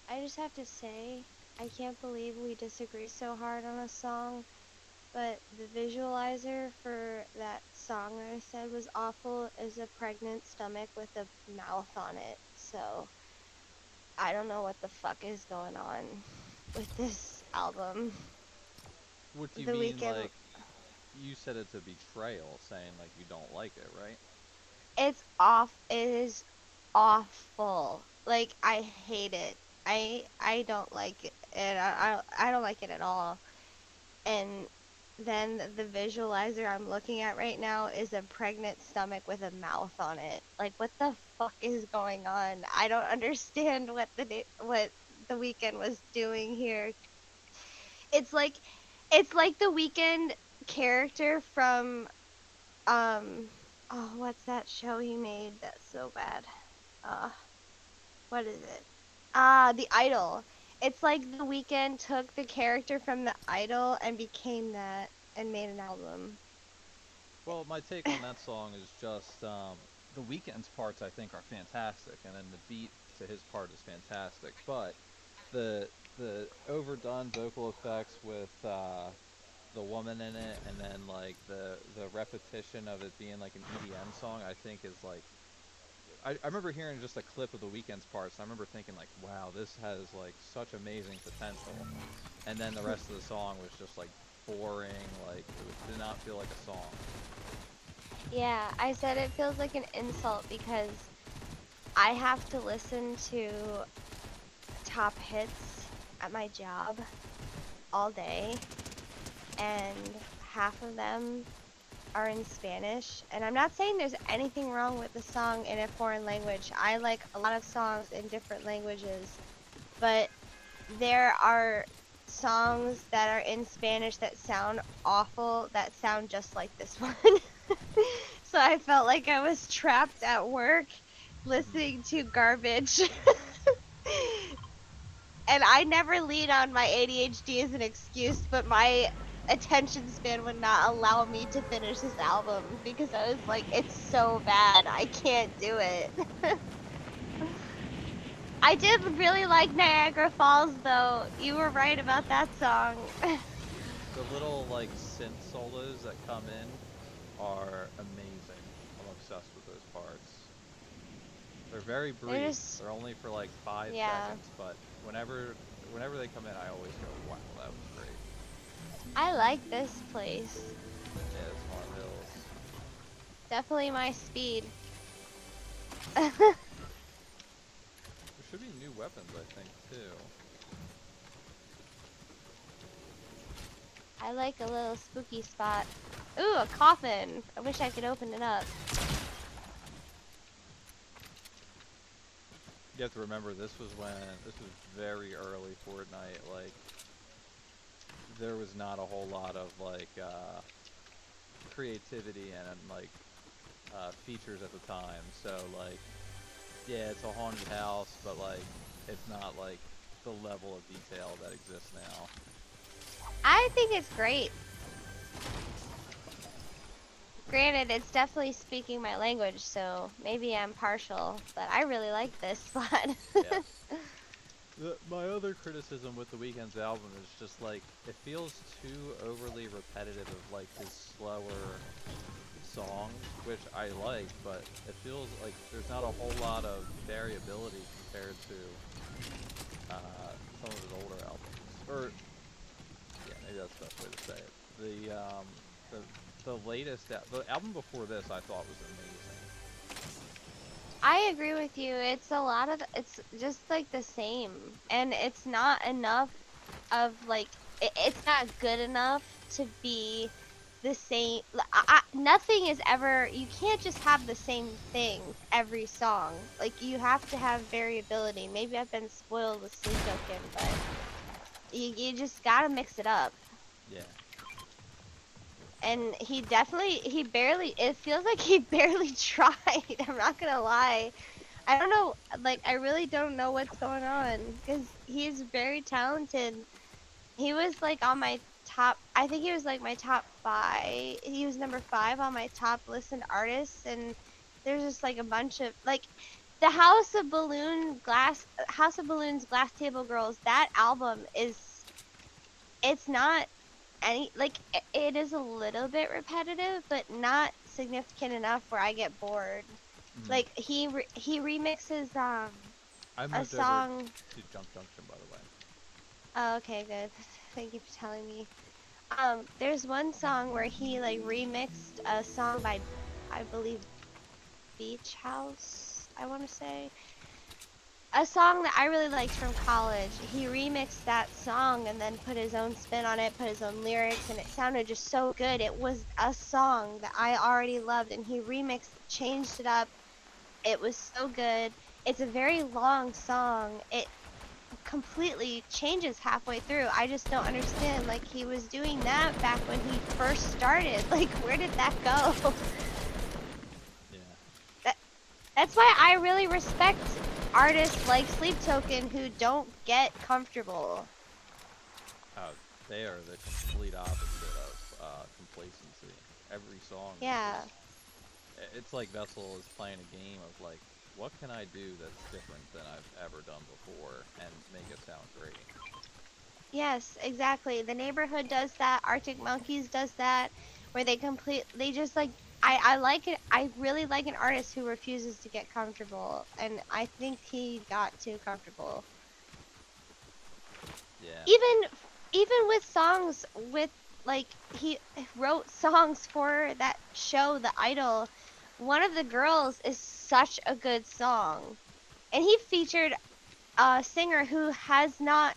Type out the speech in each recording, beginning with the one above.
I just have to say, I can't believe we disagree so hard on a song, but the visualizer for that song I said was awful is a pregnant stomach with a mouth on it. So I don't know what the fuck is going on with this album. What do you The mean, Weeknd, like, you said it's a betrayal, saying, like, you don't like it, right? it's off. It is awful. Like I hate it. I don't like it. And I don't like it at all. And then the visualizer I'm looking at right now is a pregnant stomach with a mouth on it. Like what the fuck is going on? I don't understand what the Weeknd was doing here. It's like the Weeknd character from oh, what's that show he made that's so bad? Uh what is it? The Idol. It's like the Weeknd took the character from the Idol and became that and made an album. Well, my take on that song is just the Weeknd's parts I think are fantastic, and then the beat to his part is fantastic. But the the overdone vocal effects with the woman in it, and then like the repetition of it being like an EDM song, I think is like I remember hearing just a clip of the Weeknd's parts. And I remember thinking like, wow, this has like such amazing potential. And then the rest of the song was just like boring. Like it did not feel like a song. Yeah, I said it feels like an insult because I have to listen to top hits at my job all day, and half of them are in Spanish. And I'm not saying there's anything wrong with the song in a foreign language. I like a lot of songs in different languages, but there are songs that are in Spanish that sound awful that sound just like this one. So I felt like I was trapped at work Mm-hmm. listening to garbage. And I never lean on my ADHD as an excuse, but my attention span would not allow me to finish this album because I was like, it's so bad. I can't do it. I did really like Niagara Falls, though. You were right about that song. The little like synth solos that come in are amazing. I'm obsessed with those parts. They're very They're brief. just, They're only for like five yeah. seconds, but whenever they come in, I always go, "Wow, that was great." I like this place. Yeah, it's Hart Hills. Definitely my speed. There should be new weapons, I think, too. I like a little spooky spot. Ooh, a coffin. I wish I could open it up. You have to remember this was very early Fortnite. Like there was not a whole lot of like creativity and like features at the time. So like yeah, it's a haunted house, but like it's not like the level of detail that exists now. I think it's great. Granted, it's definitely speaking my language, so maybe I'm partial, but I really like this spot. Yeah. My other criticism with the Weeknd's album is just like it feels too overly repetitive of like his slower songs, which I like, but it feels like there's not a whole lot of variability compared to some of his older albums. Or yeah, maybe that's the best way to say it. The the the album before this I thought was amazing. I agree with you. It's a lot of, it's just like the same. And it's not enough of like, it's not good enough to be the same. Nothing is ever, you can't just have the same thing every song. Like, you have to have variability. Maybe I've been spoiled with Sleep Token, but you just gotta mix it up. Yeah. And he barely, it feels like he barely tried. I'm not gonna lie. I don't know, like, I really don't know what's going on because he's very talented. He was like on my top, I think he was like my top 5. He was number 5 on my top listened artists, and there's just like a bunch of, like, the House of Balloons, Glass Table Girls. That album is, it's not any, like, it is a little bit repetitive, but not significant enough where I get bored. Mm. Like he remixes I a moved over song. to Jump Junction, by the way. Oh, okay, good. Thank you for telling me. There's one song where he like remixed a song by, I believe, Beach House, I want to say. A song that I really liked from college. He remixed that song and then put his own spin on it, put his own lyrics, and it sounded just so good. It was a song that I already loved, and he remixed, changed it up. It was so good. It's a very long song. It completely changes halfway through. I just don't understand. Like, he was doing that back when he first started. Like, where did that go? Yeah. that that's why I really respect artists like Sleep Token who don't get comfortable. They are the complete opposite of complacency. Every song is Yeah. just. It's like Vessel is playing a game of like, what can I do that's different than I've ever done before and make it sound great. Yes, exactly. The Neighborhood does that. Arctic Monkeys does that, where they just like, I like it. I really like an artist who refuses to get comfortable, and I think he got too comfortable. Yeah. Even even with songs with, like, he wrote songs for that show, The Idol. One of the girls is such a good song, and he featured a singer who has not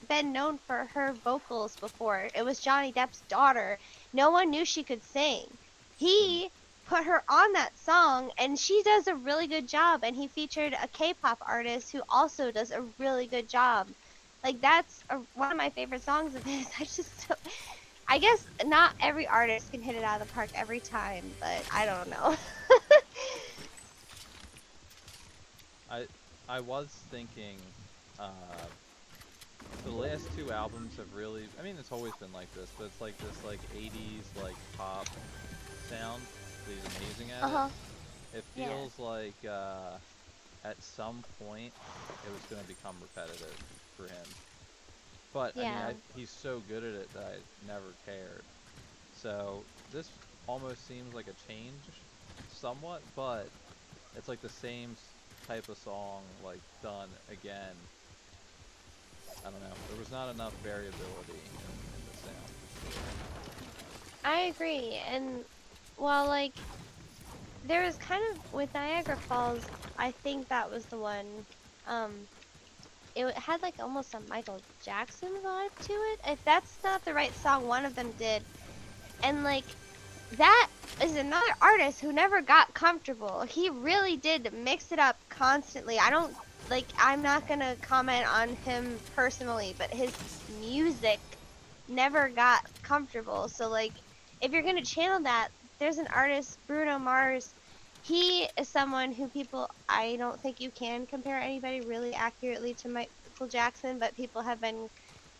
been known for her vocals before. It was Johnny Depp's daughter. No one knew she could sing. Mm. He put her on that song, and she does a really good job. And he featured a K-pop artist who also does a really good job. Like, that's one of my favorite songs of his. I guess not every artist can hit it out of the park every time, but I don't know. I I was thinking, uh, the last two albums have really. I mean, it's always been like this, but it's like this like '80s like pop sound. But he's amazing at it. Uh-huh. It Yeah. feels like at some point it was going to become repetitive for him. But I mean, Yeah. he's so good at it that I never cared. So this almost seems like a change, somewhat, but it's like the same type of song, like done again. I don't know. There was not enough variability in the sound for sure. I agree. And well, like, there was kind of with Niagara Falls, I think that was the one. Um, it had like almost a Michael Jackson vibe to it. If that's not the right song, one of them did. And like, that is another artist who never got comfortable. He really did mix it up constantly. I don't like, I'm not gonna comment on him personally, but his music never got comfortable. So like, if you're gonna channel that, there's an artist, Bruno Mars. He is someone who people, I don't think you can compare anybody really accurately to Michael Jackson, but people have been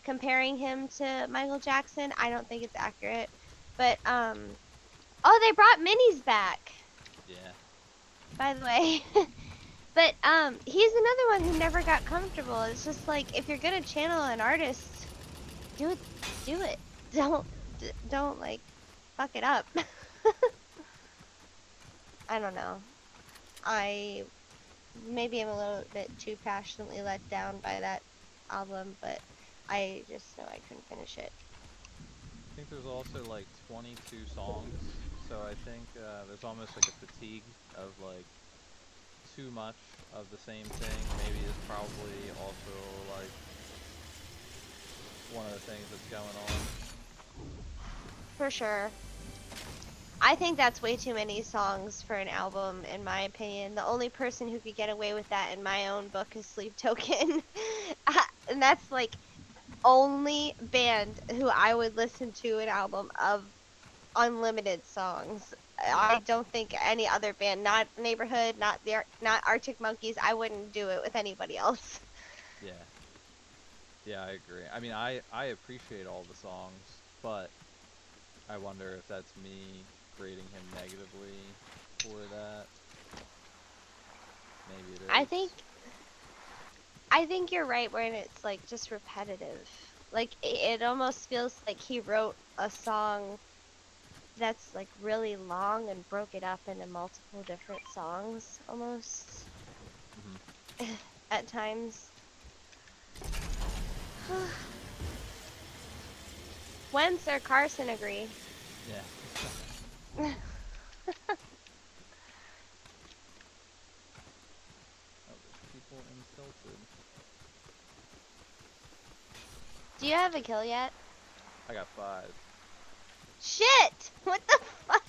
comparing him to Michael Jackson. I don't think it's accurate. But oh, they brought minis back, Yeah. by the way. But he's another one who never got comfortable. It's just like, if you're gonna channel an artist, do it, do it. Don't don't like fuck it up. I don't know. I maybe I'm a little bit too passionately let down by that album, but I just know I couldn't finish it. I think there's also like 22 songs, so I think there's almost like a fatigue of like too much of the same thing. Maybe is probably also like one of the things that's going on. For sure. I think that's way too many songs for an album, in my opinion. The only person who could get away with that in my own book is Sleep Token. And that's like only band who I would listen to an album of unlimited songs. Yeah. I don't think any other band, not Neighborhood, not Arctic Monkeys, I wouldn't do it with anybody else. Yeah. Yeah, I agree. I mean, I appreciate all the songs, but I wonder if that's me grading him negatively for that. Maybe it I is. think I think you're right when it's like just repetitive. Like it almost feels like he wrote a song that's like really long and broke it up into multiple different songs almost Hmm. at times. Wentz or Carson agree. Yeah. Oh, there's people in Tilted. Do you have a kill yet? I got 5. Shit! What the fuck?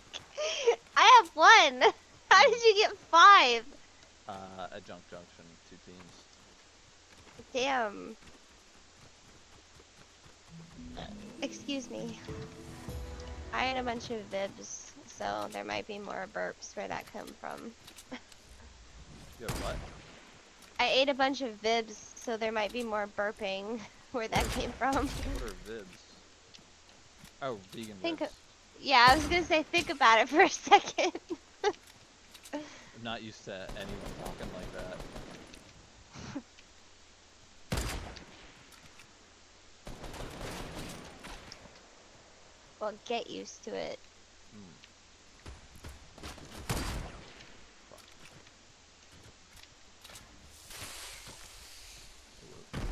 I have one. How Hmm. did you get five? At Junk Junction, 2 teams. Damn. Excuse me. I had a bunch of vibs, so there might be more burps where that come from. You have what? I ate a bunch of vibs, so there might be more burping where that came from. What are vibs? Oh, vegan Think, ribs. yeah, I was gonna say think about it for a second. I'm not used to anyone talking like that. Well, get used to it. Hmm. Fuck. Ooh, okay.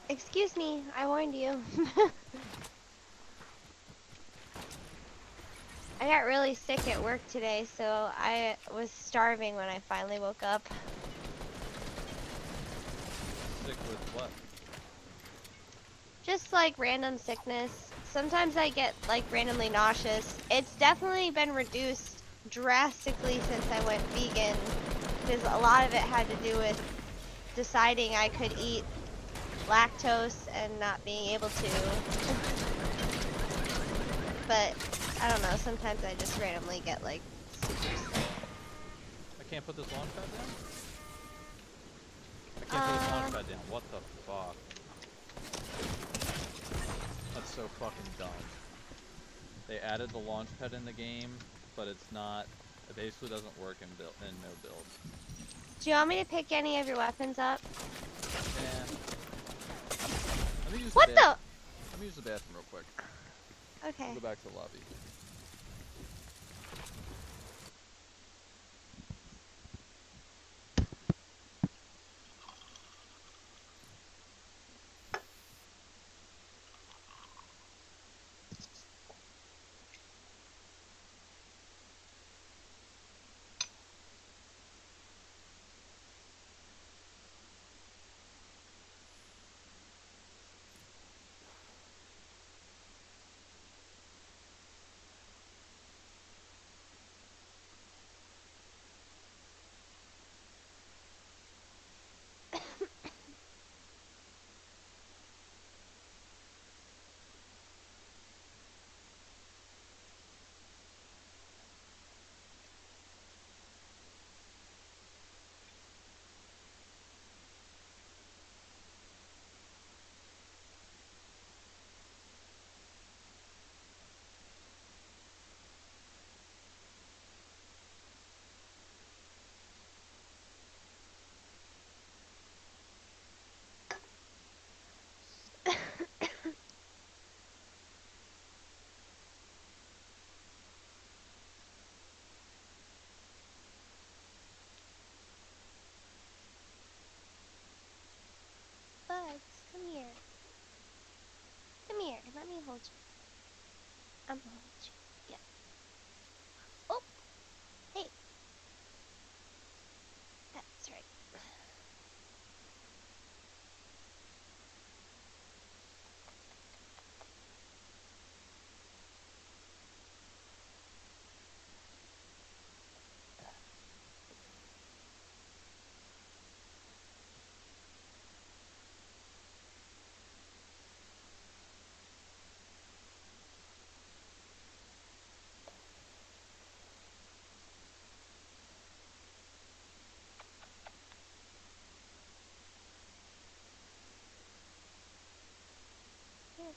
Excuse me, I warned you. I got really sick at work today, so I was starving when I finally woke up. Sick with what? Just like random sickness. Sometimes I get like randomly nauseous. It's definitely been reduced drastically since I went vegan, because a lot of it had to do with deciding I could eat lactose and not being able to. But I don't know, sometimes I just randomly get like super sick. I can't put this launch pad down? I can't put this launch Um, pad down. What the fuck? That's so fucking dumb. They added the launch pad in the game, but it's not. It basically doesn't work in no build. do you want me to pick any of your weapons up? Yeah. Let me use the What bath. the? Let me use the bathroom real quick. We'll Okay. go back to the lobby. Bugs, come here. Come here. Let me hold you. I'm gonna hold you. Yeah. Oh, hey.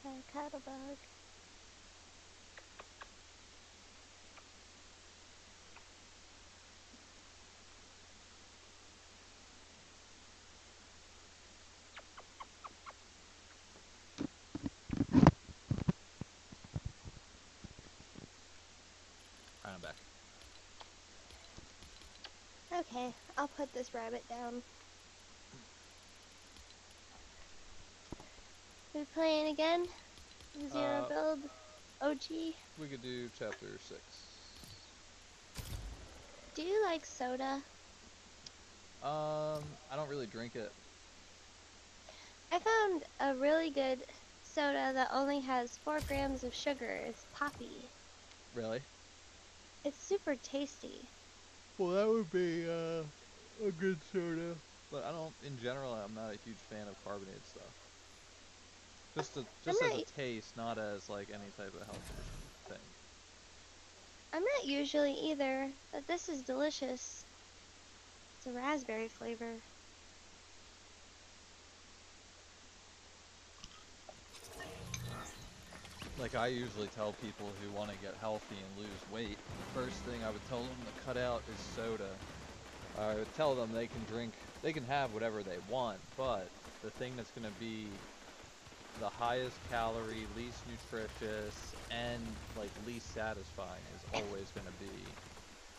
Cattlebug. Alright, I'm back. Okay, I'll put this rabbit down. We playing again? Zero Uh, build? OG? we could do chapter 6. Do you like soda? I don't really drink it. I found a really good soda that only has 4 grams of sugar. It's poppy. Really? It's super tasty. Well, that would be a good soda. But I don't. In general, I'm not a huge fan of carbonated stuff. I'm Just as a not taste, not as like any type of health condition thing. I'm not usually either, but this is delicious. It's a raspberry flavor. Like I usually tell people who want to get healthy and lose weight, the first thing I would tell them to cut out is soda. I would tell them they can have whatever they want, but the thing that's going to be the highest calorie, least nutritious, and like least satisfying is always going to be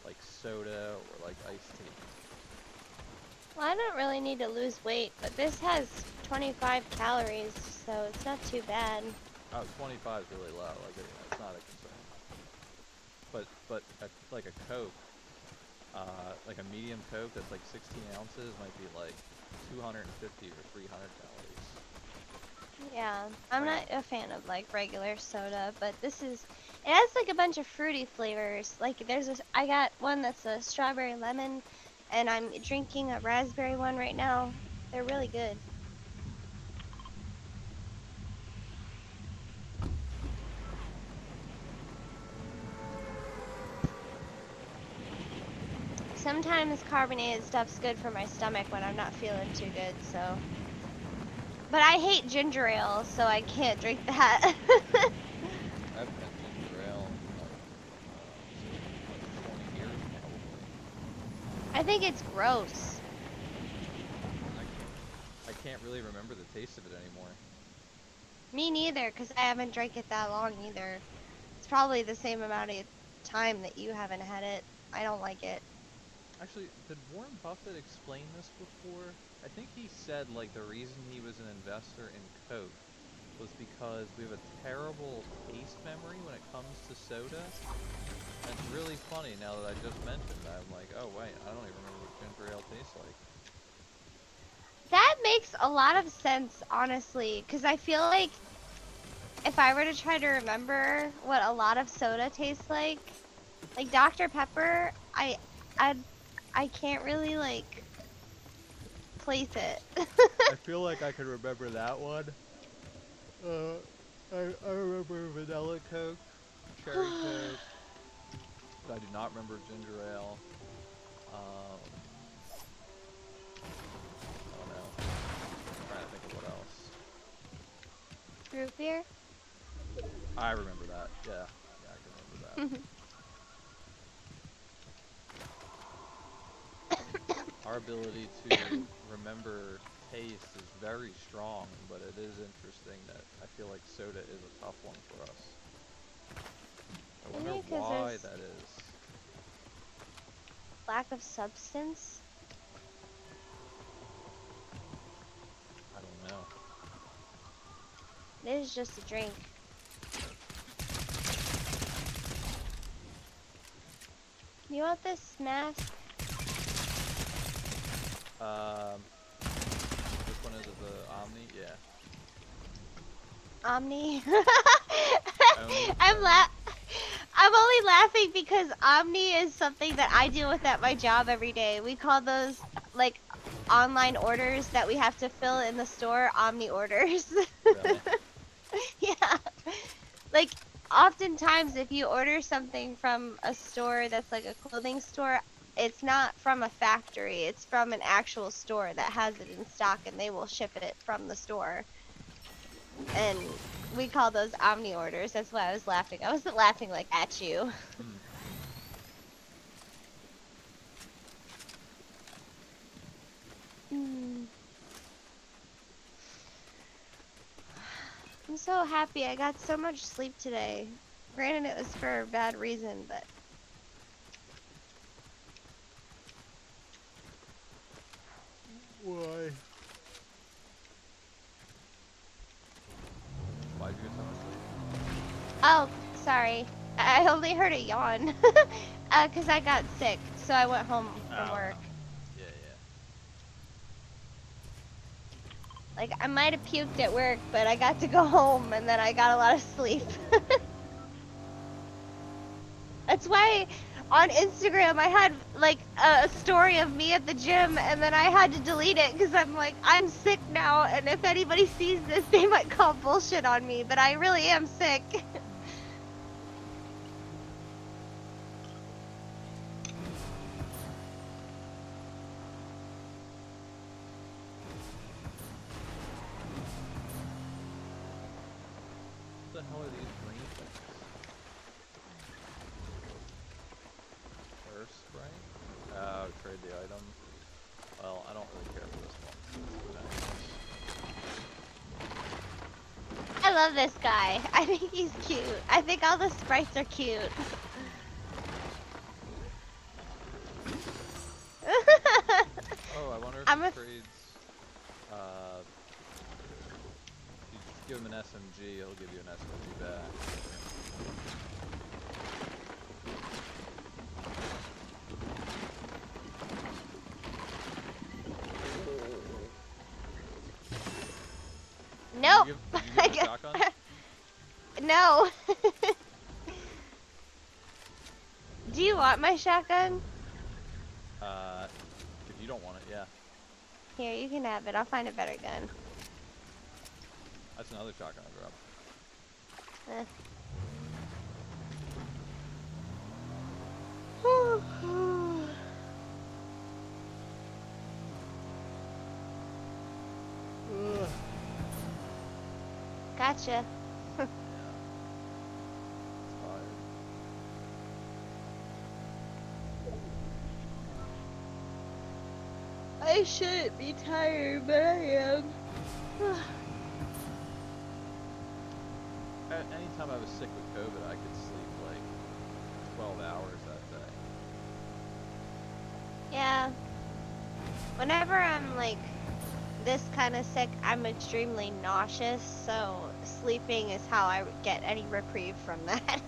like soda or like iced tea. Well, I don't really need to lose weight, but this has 25 calories, so it's not too bad. 25 is really low. Like it's not a concern. But like a Coke, like a medium Coke that's like 16 ounces might be like 250 or 300 calories. Yeah, I'm Like, not a fan of like regular soda, but it has like a bunch of fruity flavors. Like I got one that's a strawberry lemon, and I'm drinking a raspberry one right now. They're really good. Sometimes carbonated stuff's good for my stomach when I'm not feeling too good, so. But I hate ginger ale, so I can't drink that. I haven't had ginger ale in like, like 20 years probably. I think it's gross. I can't really remember the taste of it anymore. Me neither, because I haven't drank it that long either. It's probably the same amount of time that you haven't had it. I don't like it. Actually, did Warren Buffett explain this before? I think he said like the reason he was an investor in Coke was because we have a terrible taste memory when it comes to soda. And it's really funny now that I just mentioned that. I'm like, oh wait, I don't even remember what ginger ale tastes like. That makes a lot of sense, honestly, because I feel like if I were to try to remember what a lot of soda tastes like Dr. Pepper, I, I can't really like place it. I feel like I could remember that one. Uh, I remember vanilla Coke, cherry Coke, but I do not remember ginger ale. I don't know. I'm trying to think of what else. Root beer? I remember that. Yeah, yeah, I can remember that. Our ability to remember taste is very strong, but it is interesting that I feel like soda is a tough one for us. I wonder Maybe because why there's that is. lack of substance. I don't know. It is just a drink. You want this mask? Which one is it? The Omni? Yeah. Omni? Oni? I'm Oni? I'm only laughing because Omni is something that I deal with at my job every day. We call those like online orders that we have to fill in the store Omni orders. Really? Yeah. Like oftentimes if you order something from a store that's like a clothing store, it's not from a factory. It's from an actual store that has it in stock and they will ship it from the store. And we call those omni orders. That's why I was laughing. I wasn't laughing like at you. Hmm. Mm. I'm so happy. I got so much sleep today. Granted, it was for a bad reason, but Why? Why'd you get so much sleep? oh, sorry. I only heard a yawn. 'Cause I got sick, so I went home from Oh, work. yeah, yeah. Like, I might have puked at work, but I got to go home, and then I got a lot of sleep. That's why on Instagram I had, like, a story of me at the gym, and then I had to delete it, because I'm like, I'm sick now, and if anybody sees this, they might call bullshit on me, but I really am sick. What the hell are these green things? First, right? Oh, trade the item. Well, I don't really care for this one, so let's do it anyways. I love this guy. I think he's cute. I think all the sprites are cute. Oh, I wonder if I'm he a trades, if you give him an SMG, he'll give you an SMG back. nope. Did you give him a shotgun? No. Do you want my shotgun? Uh, if you don't want it, yeah. Here, you can have it. I'll find a better gun. That's another shotgun I dropped. Eh. Gotcha. Yeah. It's tired. I shouldn't be tired, but I am. Anytime I was sick with COVID, I could sleep like 12 hours that day. Yeah. Whenever I'm like this kind of sick, I'm extremely nauseous, so sleeping is how I get any reprieve from that.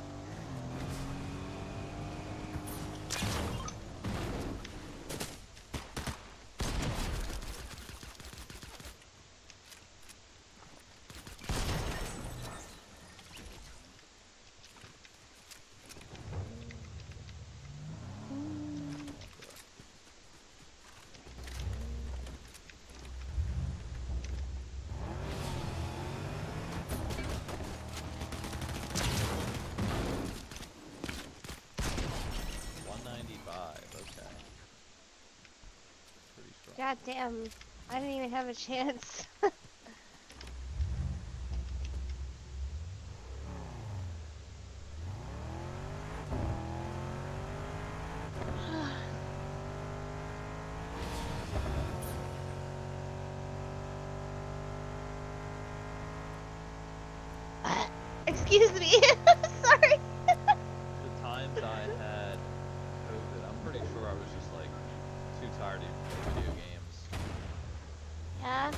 Okay. Pretty strong. God damn. I didn't even have a chance. Excuse me. Sorry. The times I had COVID, I'm pretty sure I was just like too tired to even play video games. Yeah.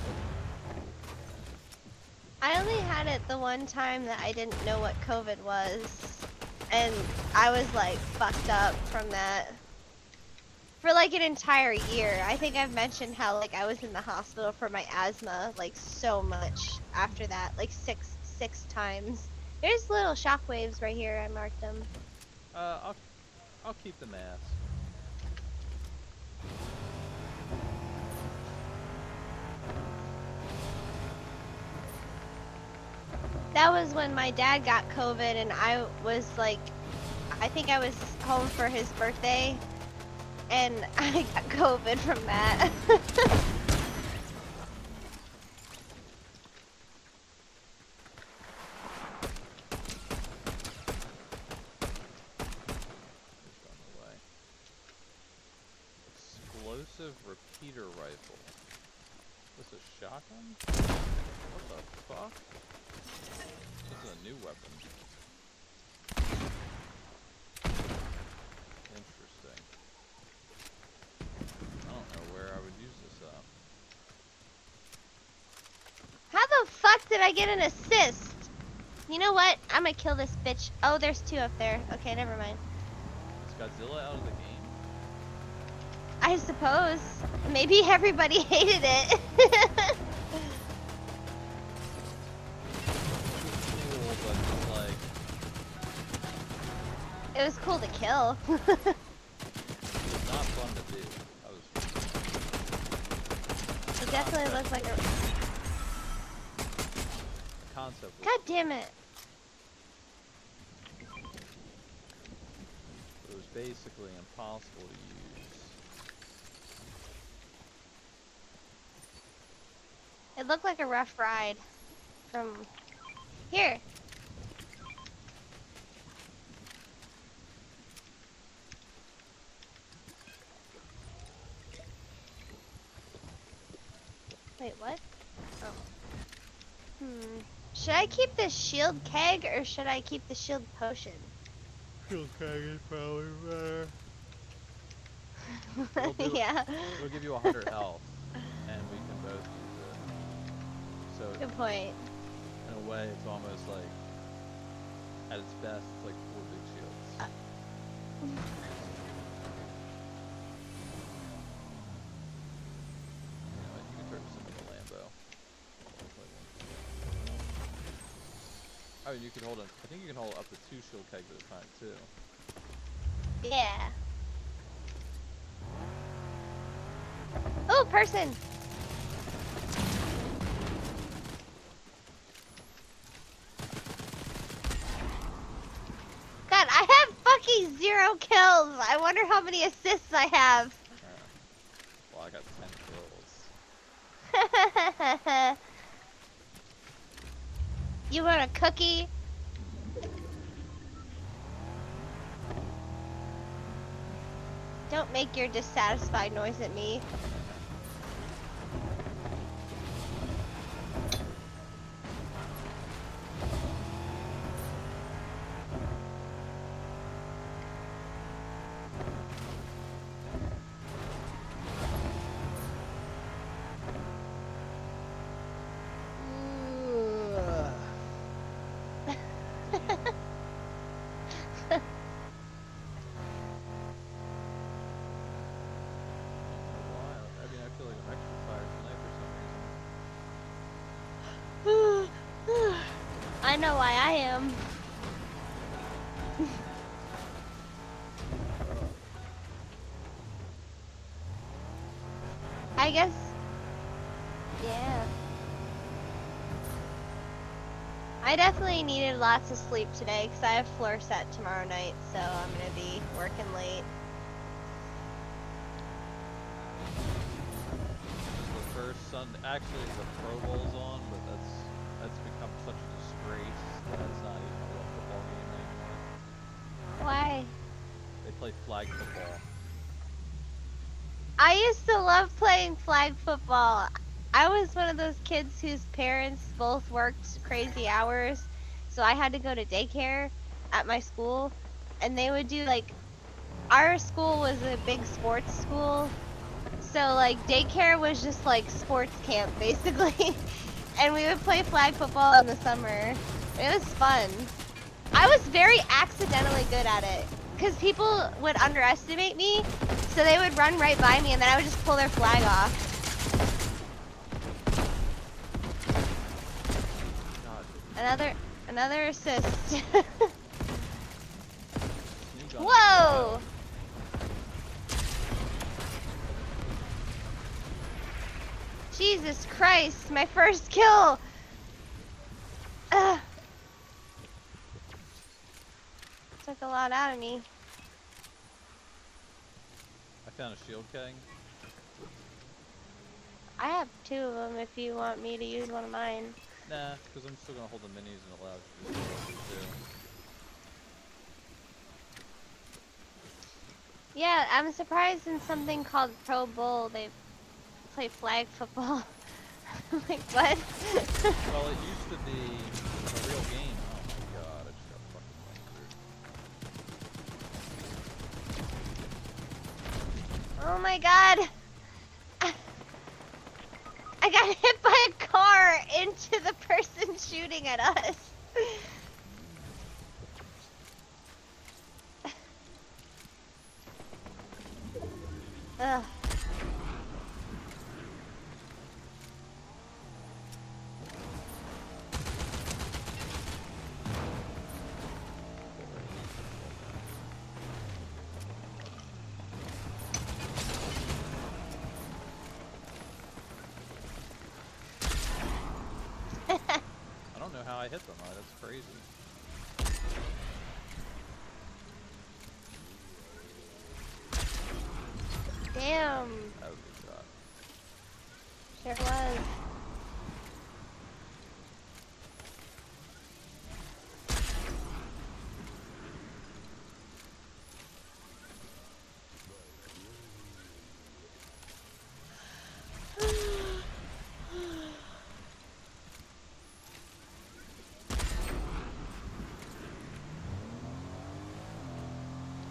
I only had it the one time that I didn't know what COVID was. And I was like fucked up from that. For like an entire year. I think I've mentioned how like I was in the hospital for my asthma like so much after that. Like six times. There's little shockwaves right here. I marked them. I'll keep the mask. That was when my dad got COVID and I was like, I think I was home for his birthday and I got COVID from that. rifle. This is shotgun? What the fuck? This is a new weapon. Interesting. I don't know where I would use this at. How the fuck did I get an assist? You know what? I'm gonna kill this bitch. Oh, there's two up there. Okay, never mind. Is Godzilla out of the game? I suppose. Maybe everybody hated it. Cool, but it's like... It was cool to kill. It's not fun to do. That was... It definitely looked like a... The concept was God cool. damn it. It was basically impossible to use. It looked like a rough ride from here. Wait, what? Oh. Should I keep the shield keg or should I keep the shield potion? Shield keg is probably better. We'll do Yeah. It'll give you 100 health, and we can both use it. So, Good point. in a way, it's almost like, at its best, it's like 4 big shields. You know what, you can turn this into a Lambo. Oh, you can hold I think you can hold up to 2 shield kegs at a time, too. Yeah. Oh, person! God, I have fucking 0 kills. I wonder how many assists I have. Well, I got 10 kills. You want a cookie? Don't make your dissatisfied noise at me. I know why I am. I guess. Yeah. I definitely needed lots of sleep today because I have floor set tomorrow night, so I'm gonna be working late. The first Sunday, actually the Pro Bowl's on, but that's become such a disgrace that it's not even a real football game anymore. Why? They play flag football. I used to love playing flag football. I was one of those kids whose parents both worked crazy hours, so I had to go to daycare at my school, and they would do like, our school was a big sports school, so like daycare was just like sports camp basically, and we would play flag football in the summer. It was fun. I was very accidentally good at it, because people would underestimate me, so they would run right by me and then I would just pull their flag off. Another assist. Whoa! Jesus Christ, my first kill! Ugh. Took a lot out of me. I found a shield keg. I have 2 of them if you want me to use one of mine. Nah, because I'm still gonna hold the minis and allow you to use it too. Yeah, I'm surprised in something called Pro Bowl they've play flag football. I'm like, what? Well, it used to be a real game. Oh my god, I just got fucking lasered. Oh my god! I got hit by a car into the person shooting at us. Ugh. I don't know how I hit them. That's crazy. Damn. That was a good shot. Sure was.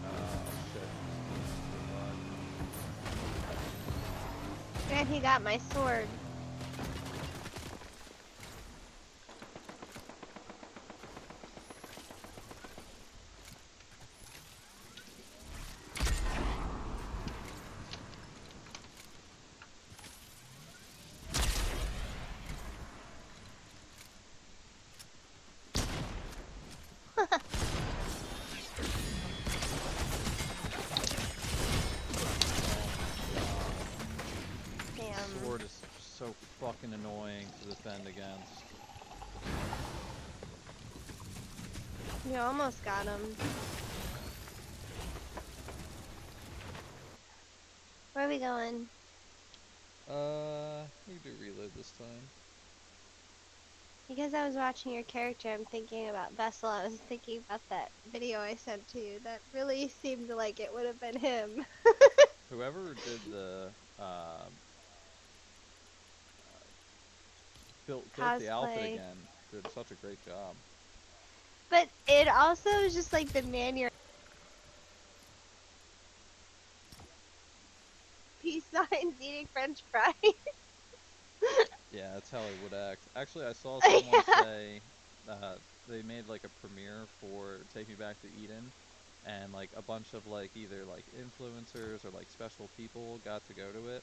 Oh shit. And he got my sword. Damn. Sword is so fucking annoying to defend against. You almost got him. Where are we going? We do reload this time. Because I was watching your character, I'm thinking about Vessel. I was thinking about that video I sent to you. That really seemed like it would have been him. Whoever did the built the outfit Cosplay. again did such a great job. But it also is just like the man you're peace signs eating French fries. Yeah, that's how he would act. Actually, I saw someone Yeah. say they made like a premiere for Take Me Back to Eden, and like a bunch of like either like influencers or like special people got to go to it,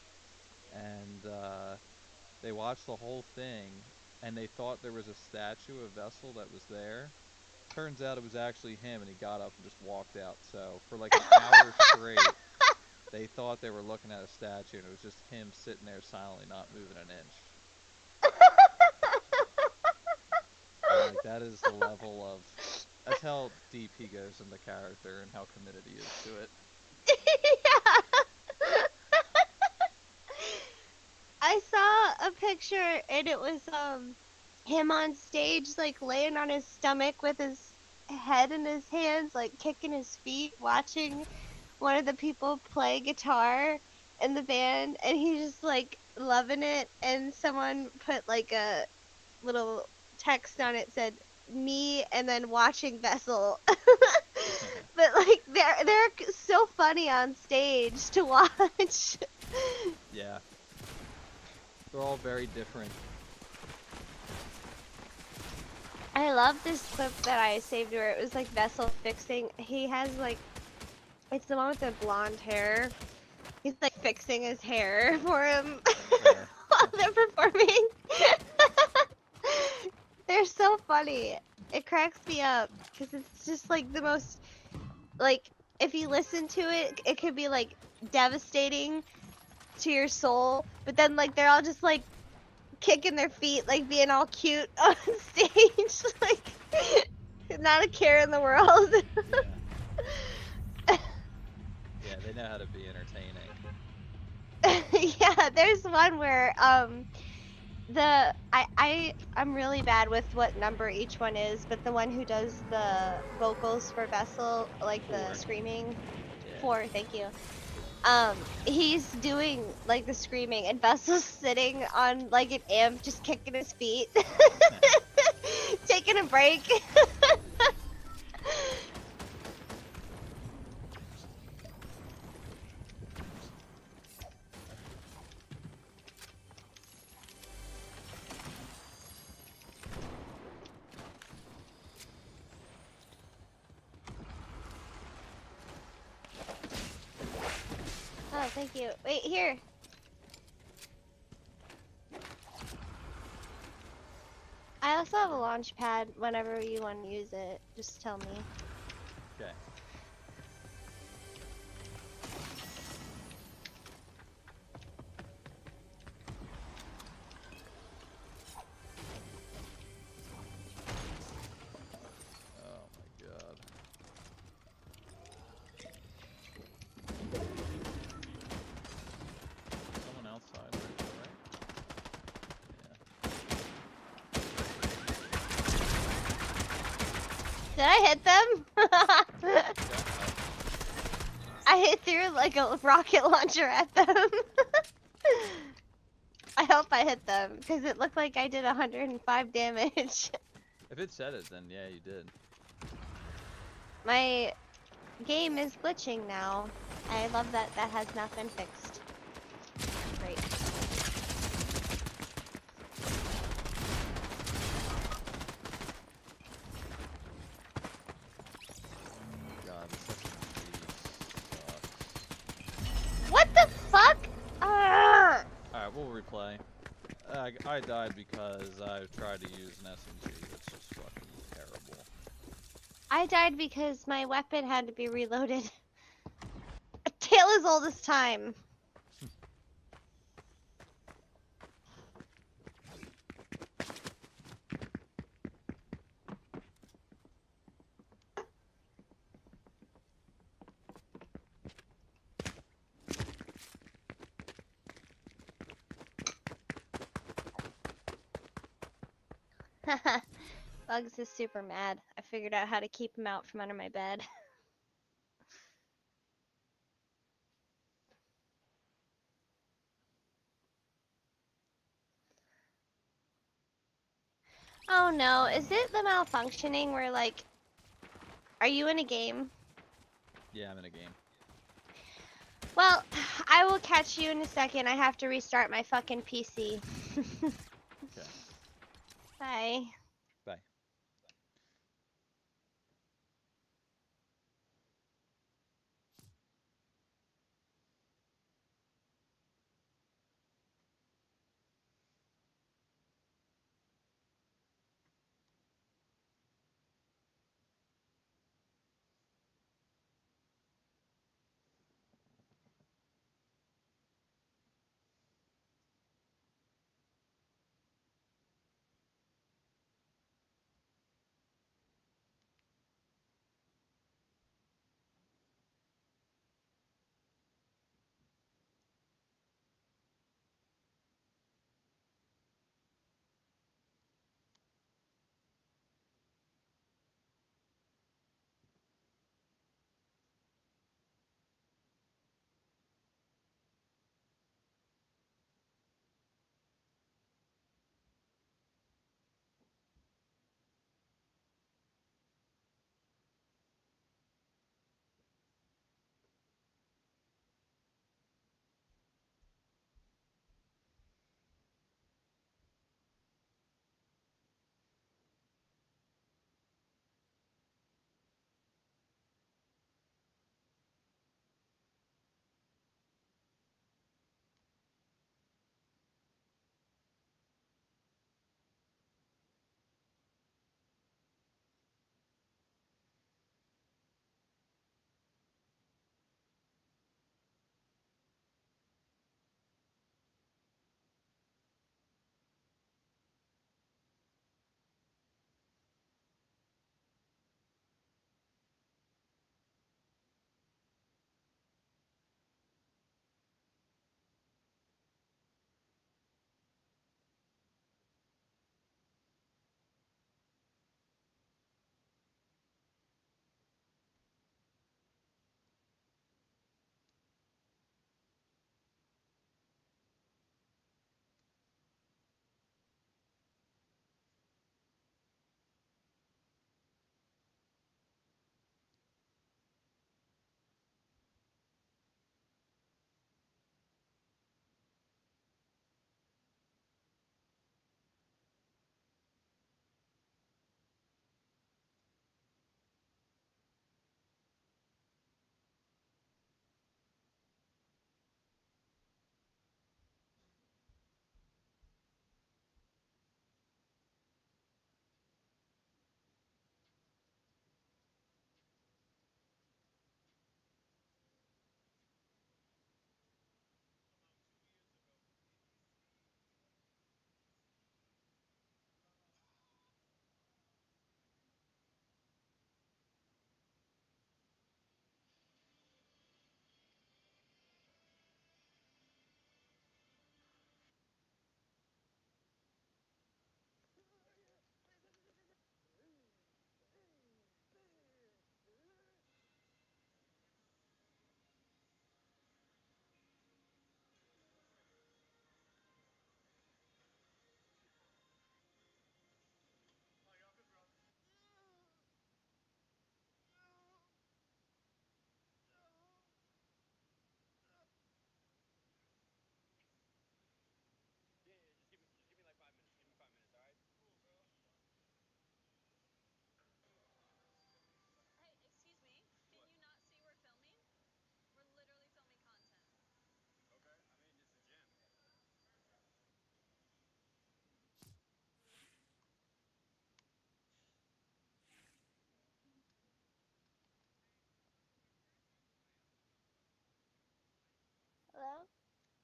and they watched the whole thing, and they thought there was a statue of Vessel that was there. Turns out it was actually him, and he got up and just walked out. So for like an hour straight, they thought they were looking at a statue, and it was just him sitting there silently, not moving an inch. I'm like, that is the level of. That's how deep he goes into character and how committed he is to it. Yeah. I saw a picture and it was him on stage like laying on his stomach with his head in his hands, like kicking his feet, watching one of the people play guitar in the band, and he's just like loving it. And someone put like a little text on it, said me, and then watching Vessel. But like they're so funny on stage to watch. Yeah, they're all very different. I love this clip that I saved where it was like Vessel fixing. He has like, it's the one with the blonde hair. He's like fixing his hair for him Fair. while they're performing. They're so funny. It cracks me up because it's just like the most, like, if you listen to it, it could be like devastating to your soul, but then like they're all just like kicking their feet, like being all cute on stage, like not a care in the world. Yeah. Yeah, they know how to be entertaining. Yeah, there's one where I'm really bad with what number each one is, but the one who does the vocals for Vessel, like the 4. screaming, Yeah. 4, thank you. He's doing like the screaming, and Vessel's sitting on like an amp, just kicking his feet, taking a break. Oh, thank you. Wait, here. I also have a launch pad whenever you want to use it. Just tell me. Okay. Oh my god. Someone outside right there, Did I hit them? yeah. Okay. I hit through like a rocket launcher at them. I hope I hit them because it looked like I did 105 damage. If it said it, then yeah, you did. My game is glitching now. I love that that has not been fixed. Great. God, this SMG sucks. What the fuck? Arrgh! Alright, we'll replay. I died because I tried to use an SMG that's just fucking terrible. I died because my weapon had to be reloaded. A tale as old as time. Bugs is super mad. I figured out how to keep him out from under my bed. Oh no, is it the malfunctioning where like, are you in a game? Yeah, I'm in a game. Well, I will catch you in a second. I have to restart my fucking PC. Okay, Bye. bye.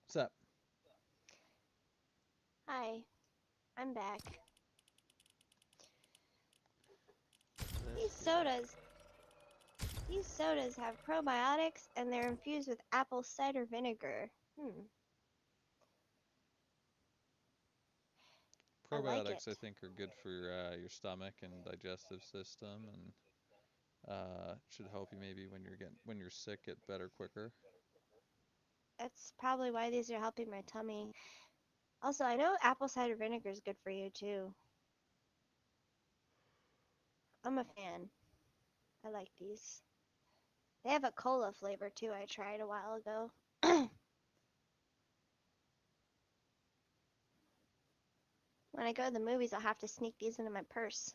Sup? Hi, I'm back. Let's These get it. sodas, these sodas have probiotics and they're infused with apple cider vinegar. I like Probiotics, I it. think, are good for your stomach and digestive system, and should help you maybe when you're sick get better quicker. That's probably why these are helping my tummy. Also, I know apple cider vinegar is good for you too. I'm a fan. I like these. They have a cola flavor too. I tried a while ago. When I go to the movies, I'll have to sneak these into my purse.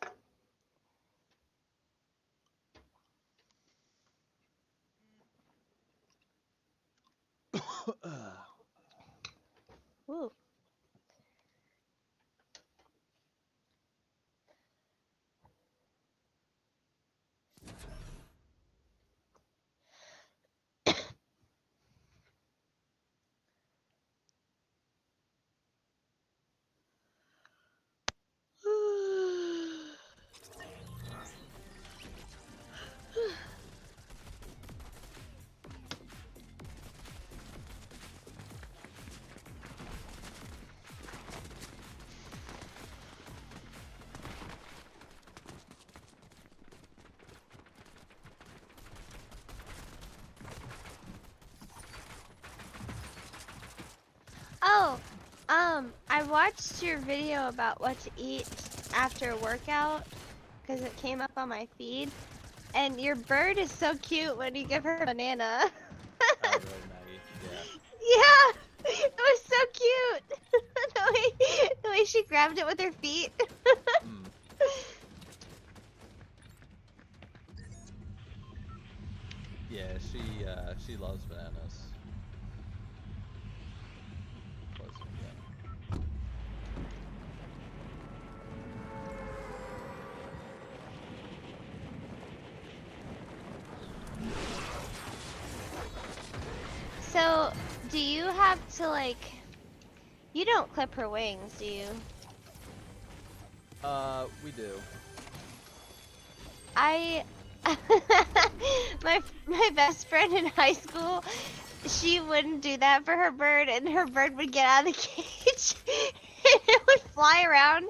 Ooh. Oh, I watched your video about what to eat after a workout because it came up on my feed. And your bird is so cute when you give her a banana. Oh, really, Maggie? Yeah. Yeah, it was so cute. The way she grabbed it with her feet. Mm. Yeah, she loves bananas. Close it again. So, do you have to like? You don't clip her wings, do you? We do. I my best friend in high school, she wouldn't do that for her bird, and her bird would get out of the cage, and it would fly around,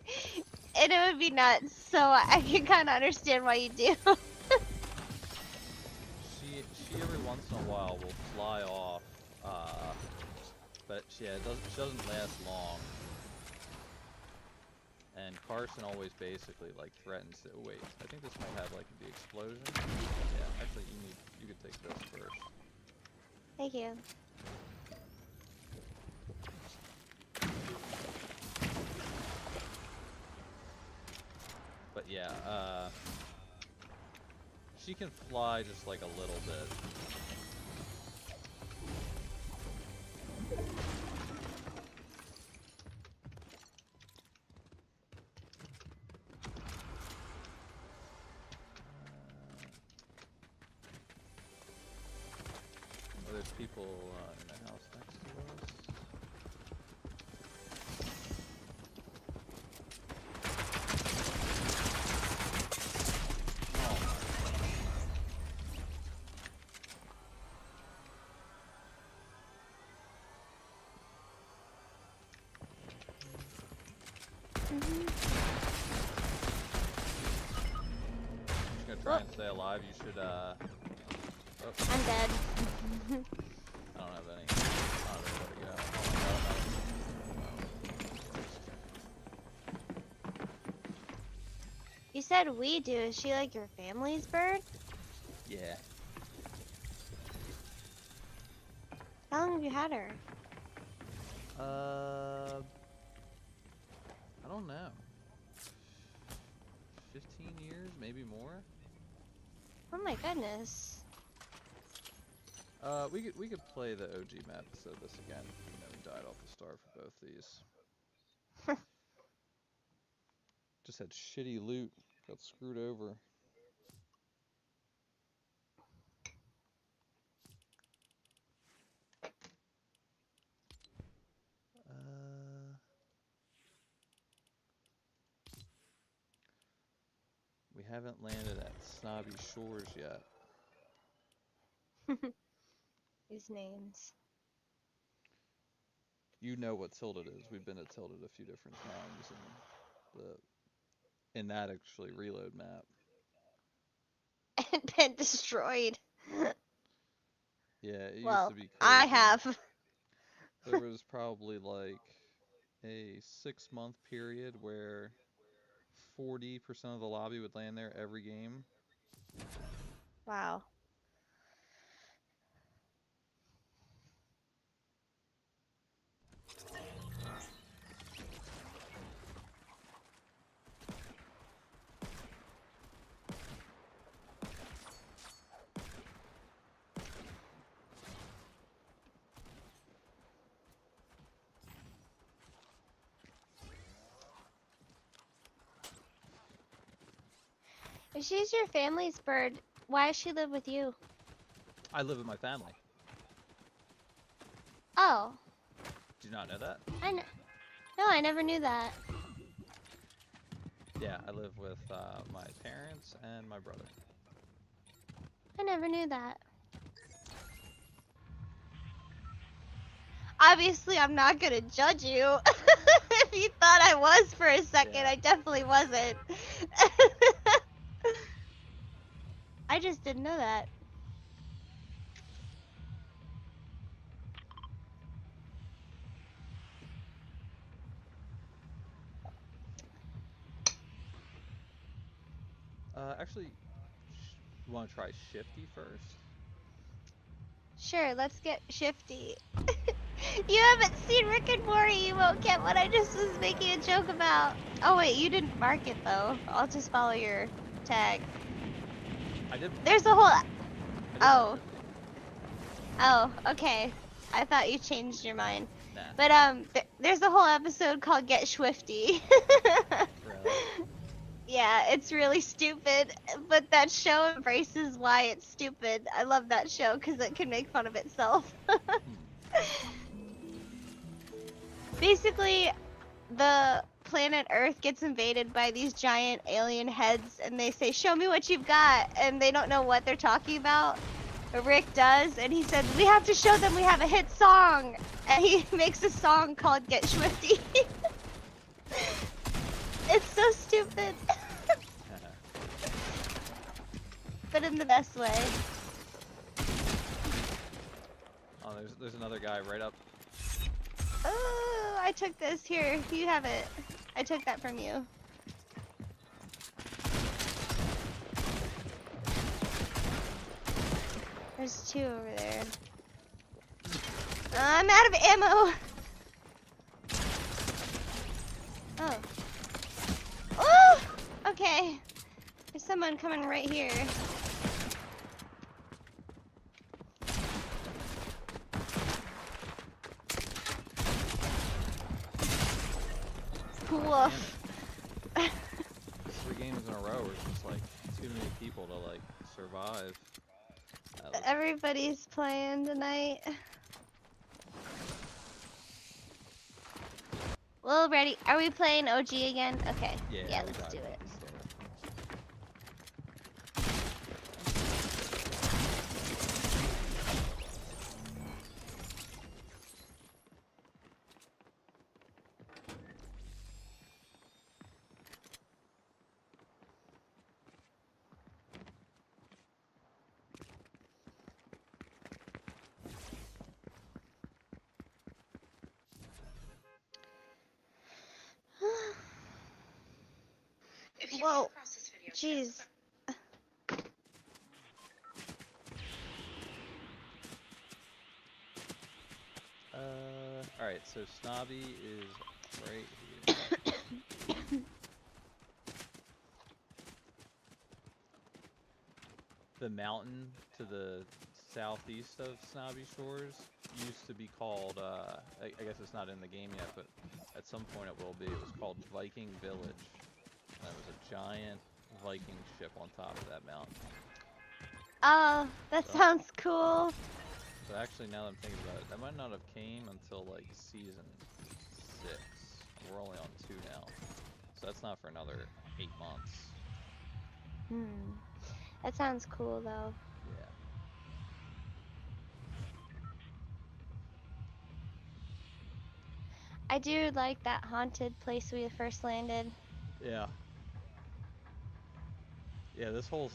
and it would be nuts. So I can kind of understand why you do. She every once in a while will fly off. But yeah, she doesn't last long. And Carson always basically like threatens to wait. I think this might have like the explosion. Yeah, actually you could take this first. Thank you. But yeah, she can fly just like a little bit. Oh, there's people in the house next to us. Oh my gosh. Just gonna try Well, and stay alive. You should oh, I'm dead. I don't have any. I don't know where to go. Oh my god. You said we do. Is she like your family's bird? Yeah. How long have you had her? Uh, I don't know. 15 years, maybe more. Oh my goodness. We could play the OG map instead of this again. You know, we died off the start for both these. Just had shitty loot. Got screwed over. We haven't landed at Snobby Shores yet. These names. You know what Tilted is. We've been to Tilted a few different times, and in that actually reload map. And been destroyed. Yeah, it used to Well, be I crazy. have. There was probably like a 6 month period where 40% of the lobby would land there every game. Wow. If she's your family's bird, why does she live with you? I live with my family. Oh, Do you not know that? no, I never knew that. Yeah, I live with my parents and my brother. I never knew that. Obviously, I'm not gonna judge you. If you thought I was for a second, Yeah. I definitely wasn't. I just didn't know that. Actually, you want to try Shifty first? Sure, let's get shifty. You haven't seen Rick and Morty, you won't get what I just was making a joke about. Oh wait, you didn't mark it though. I'll just follow your tag. I did. There's a whole. I did mark Oh, 50. oh, okay. I thought you changed your mind. Nah, But there's a whole episode called Get Swifty. really. Yeah, it's really stupid, but that show embraces why it's stupid. I love that show because it can make fun of itself. Hmm. Basically, the planet Earth gets invaded by these giant alien heads, and they say, "Show me what you've got," and they don't know what they're talking about. But Rick does, and he said, "We have to show them we have a hit song," and he makes a song called "Get Swifty." It's so stupid, but in the best way. Oh, there's another guy right up. Oh, I took this. Here, you have it. I took that from you. There's two over there. I'm out of ammo. Oh. Oh! Okay. There's someone coming right here. Damn Woof. it. 3 games in a row where it's just like too many people to like survive. That was Everybody's playing tonight. Well, ready. Are we playing OG again? Okay. yeah. Yeah, We let's died do at it. the start. Whoa. Jeez. All right. So Snobby is right here. The mountain to the southeast of Snobby Shores used to be called, I guess it's not in the game yet, but at some point it will be. It was called Viking Village. And it was a giant Viking ship on top of that mountain. Oh, that So, sounds cool. so actually, now that I'm thinking about it, that might not have came until like season 6. We're only on 2 now. So that's not for another 8 months. Hmm. That sounds cool though. Yeah. I do like that haunted place we first landed. Yeah. Yeah, this whole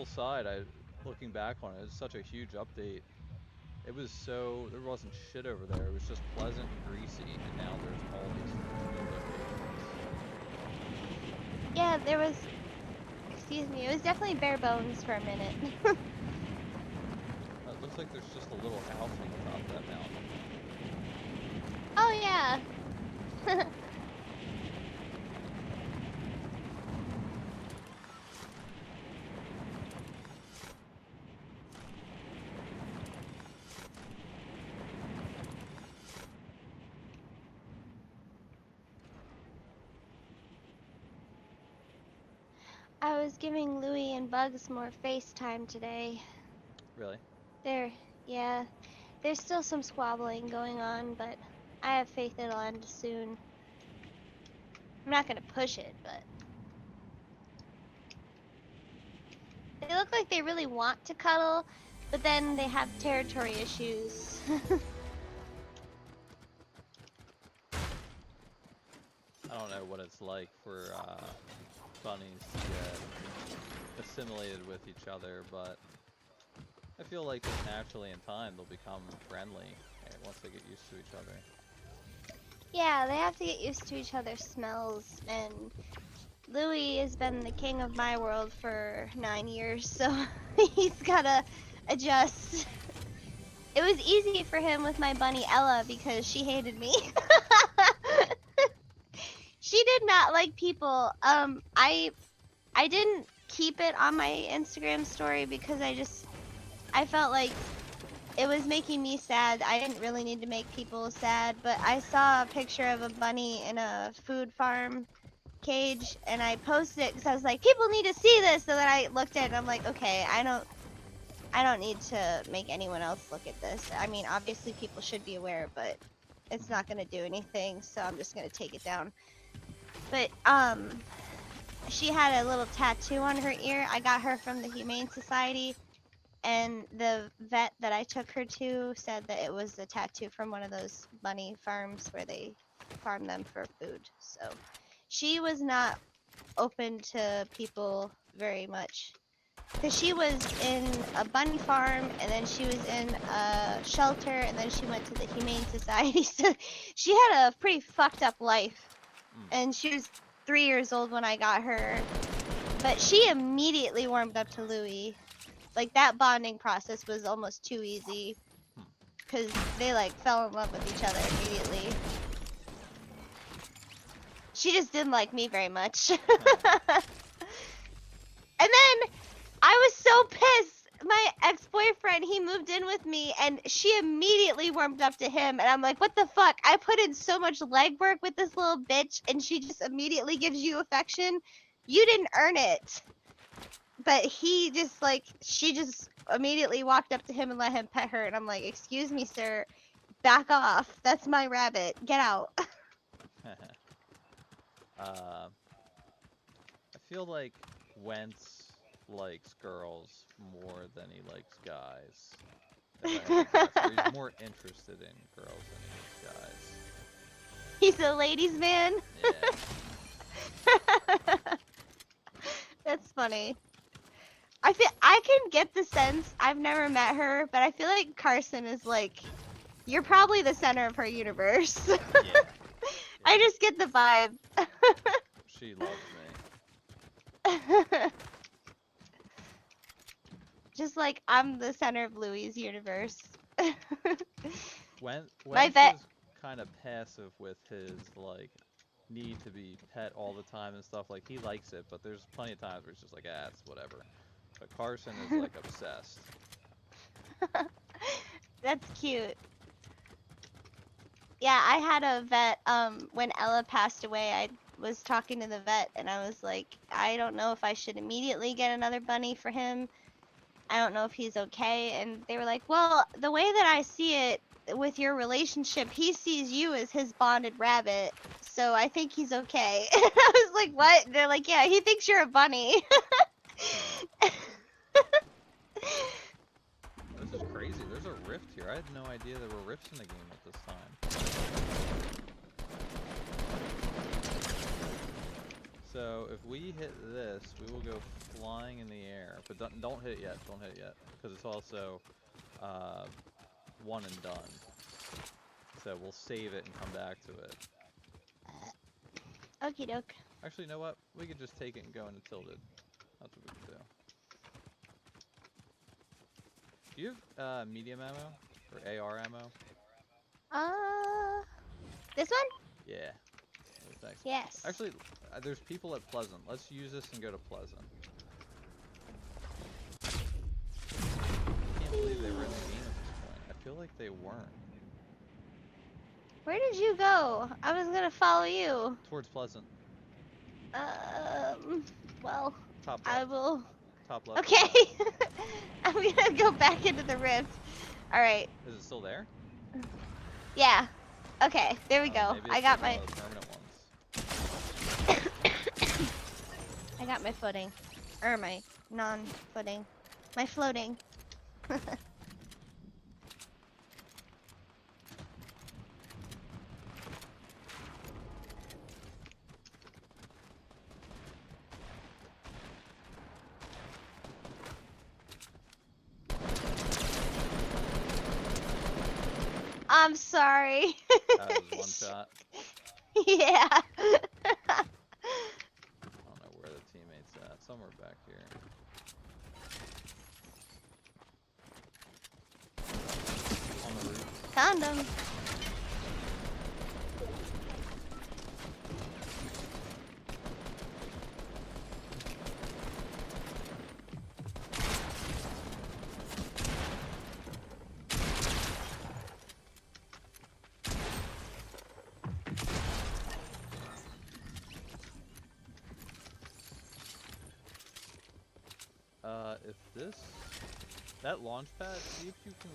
side, I looking back on it, it's such a huge update. It was so there wasn't shit over there. It was just pleasant and greasy, and now there's all these new locations. Yeah, there was, excuse me, it was definitely bare bones for a minute. It looks like there's just a little house on the top of that mountain. Oh yeah. I was giving Louie and Bugs more FaceTime today. Really? There, yeah, there's still some squabbling going on, but I have faith it'll end soon. I'm not gonna push it, but they look like they really want to cuddle, but then they have territory issues. I don't know what it's like for bunnies to get assimilated with each other, but I feel like just naturally in time they'll become friendly once they get used to each other. Yeah, they have to get used to each other's smells, and Louis has been the king of my world for 9 years, so he's gotta adjust. It was easy for him with my bunny Ella because she hated me. She did not like people. I didn't keep it on my Instagram story because I felt like it was making me sad. I didn't really need to make people sad, but I saw a picture of a bunny in a food farm cage and I posted it because I was like, people need to see this. So then I looked at it and I'm like, okay, I don't need to make anyone else look at this. I mean, obviously people should be aware, but it's not gonna do anything, so I'm just gonna take it down. But she had a little tattoo on her ear. I got her from the Humane Society, and the vet that I took her to said that it was a tattoo from one of those bunny farms where they farm them for food. So she was not open to people very much. Because she was in a bunny farm, and then she was in a shelter, and then she went to the Humane Society. So she had a pretty fucked up life. Mm. And she was 3 years old when I got her. But she immediately warmed up to Louie. Like, that bonding process was almost too easy. Hmm. Because they, like, fell in love with each other immediately. She just didn't like me very much. And then I was so pissed. My ex-boyfriend, he moved in with me and she immediately warmed up to him. And I'm like, what the fuck? I put in so much legwork with this little bitch and she just immediately gives you affection. You didn't earn it. But he just like, she just immediately walked up to him and let him pet her. And I'm like, excuse me, sir. Back off. That's my rabbit. Get out. I feel like Wentz likes girls more than he likes guys. If I had to guess, or he's more interested in girls than he is guys. He's a ladies' man. Yeah. That's funny. I can get the sense, I've never met her, but I feel like Carson is like, you're probably the center of her universe. Yeah. I just get the vibe. She loves Just like I'm the center of Louie's universe. me. My Wentz vet. is kind of passive with his like need to be pet all the time and stuff. Like he likes it, but there's plenty of times where it's just like, ah, it's whatever. But Carson is like obsessed. That's cute. Yeah, I had a vet, when Ella passed away, I was talking to the vet and I was like, I don't know if I should immediately get another bunny for him. I don't know if he's okay. And they were like, well, the way that I see it with your relationship, he sees you as his bonded rabbit. So I think he's okay. I was like, what? They're like, yeah, he thinks you're a bunny. I had no idea there were rifts in the game at this time. So if we hit this, we will go flying in the air. But don't hit it yet. Don't hit it yet, because it's also one and done. So we'll save it and come back to it. Okie doke. Actually, you know what? We could just take it and go into tilted. That's what we can do. Do you have medium ammo or AR ammo? This one? Yeah. Oh, thanks. Yes. Actually, there's people at Pleasant. Let's use this and go to Pleasant. I can't believe they were in the game at this point. I feel like they weren't. Where did you go? I was gonna follow you. Towards Pleasant. Well, Top I left. will. Top left of the Okay. map. I'm gonna go back into the rift. Alright. Is it still there? Yeah. Okay, there we go. Maybe I it's got like my one of the permanent ones. I got my footing. Or my non-footing. My floating. I'm sorry. That was one shot. Yeah. I don't know where the teammate's at. Somewhere back here. On the roof. Found him. If that launch pad, see if you can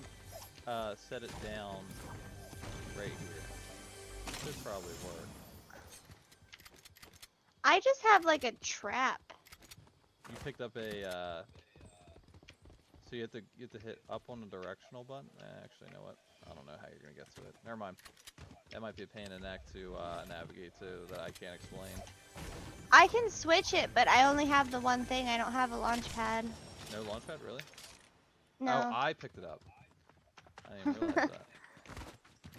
set it down right here. Should probably work. I just have like a trap. You picked up a so you have to hit up on the directional button. Actually, you know what? I don't know how you're gonna get to it. Never mind. That might be a pain in the neck to navigate to that I can't explain. I can switch it, but I only have the one thing. I don't have a launch pad. No launch pad, really? No. Oh, I picked it up. I didn't even realize that.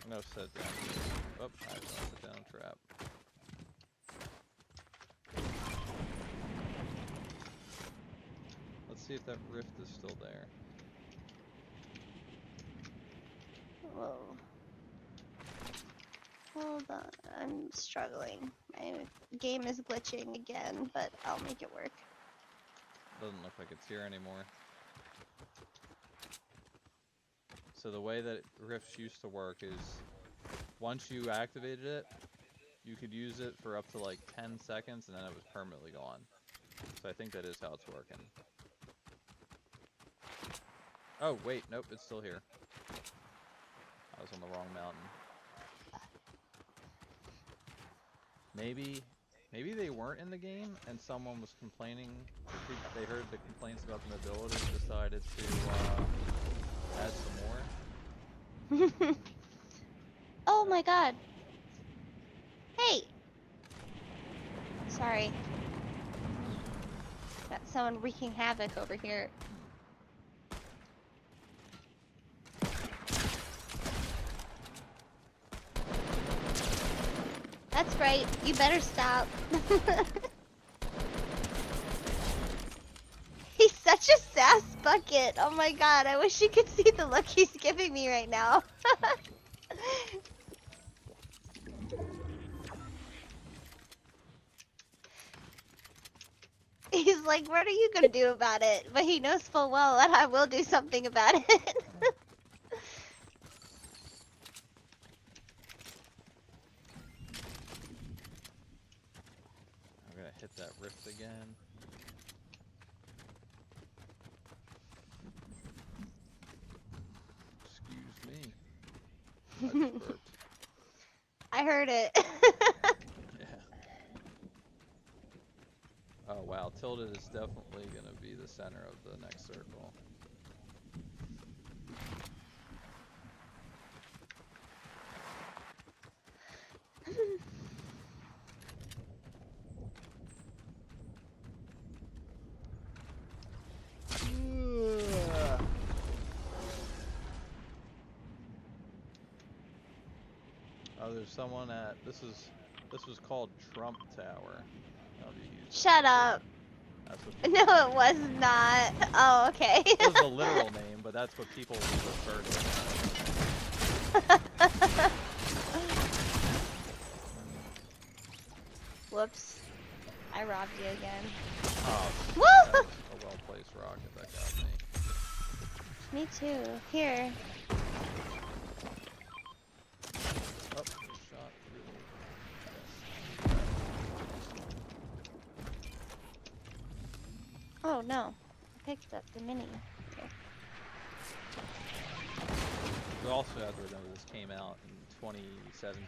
I'm gonna set it down here. Oh, I have to set down a trap. Let's see if that rift is still there. Whoa. Hold on. I'm struggling. My game is glitching again, but I'll make it work. Doesn't look like it's here anymore. So the way that rifts used to work is once you activated it, you could use it for up to like 10 seconds and then it was permanently gone. So I think that is how it's working. Oh, wait, nope, it's still here. I was on the wrong mountain. Maybe they weren't in the game and someone was complaining. They heard the complaints about the mobility and decided to add some more. Oh my god. Hey! Sorry. Got someone wreaking havoc over here. That's right. You better stop. He's such a sass bucket. Oh my god. I wish you could see the look he's giving me right now. He's like, what are you gonna do about it? But he knows full well that I will do something about it. I'm gonna hit that rift again. Excuse me. I just burped. I heard it. Yeah. Oh wow, tilted is definitely gonna be the center of the next circle. there's someone at this was called Trump Tower. I don't know if you used it Shut before. up. That's what No, people it called was it. not. Oh, okay. It was the literal name, but that's what people refer to it as. Whoops. I robbed you again. Oh shit, that Woo! was a well-placed rocket that got me. Me too. Here. Oh, just shot through the desk. Oh no. I picked up the mini. Okay. We also have to remember this came out in 2017,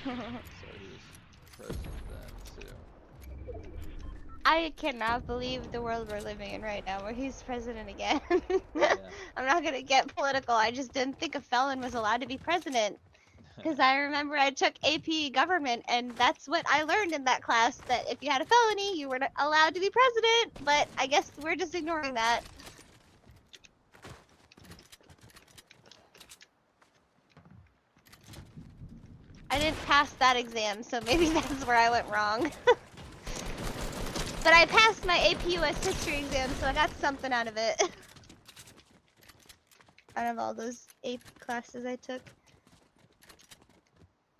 2018, so he was president then too. I cannot believe the world we're living in right now where he's president again. Yeah. I'm not gonna get political. I just didn't think a felon was allowed to be president. Because I remember I took AP government, and that's what I learned in that class, that if you had a felony, you were not allowed to be president. But I guess we're just ignoring that. I didn't pass that exam, so maybe that's where I went wrong. But I passed my AP US history exam, so I got something out of it. Out of all those AP classes I took.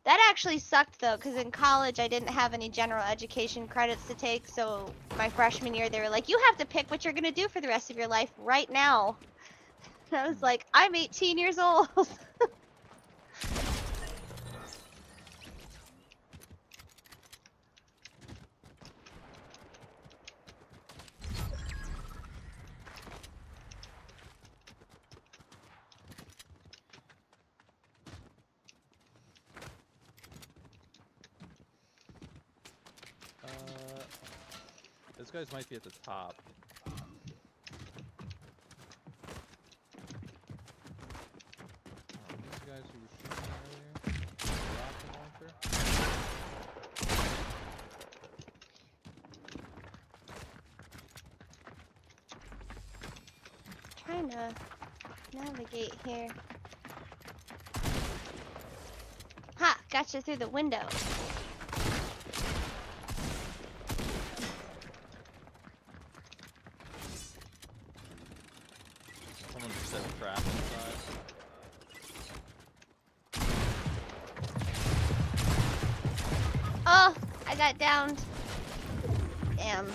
That actually sucked though, because in college I didn't have any general education credits to take, so my freshman year they were like, you have to pick what you're gonna do for the rest of your life right now. And I was Hmm. like, I'm 18 years old. Uh, those guys might be at the top. These guys who were shooting earlier with the rocket launcher. Trying to navigate here. Ha! Gotcha through the window. Someone just set a trap inside. Oh! I got downed. Damn.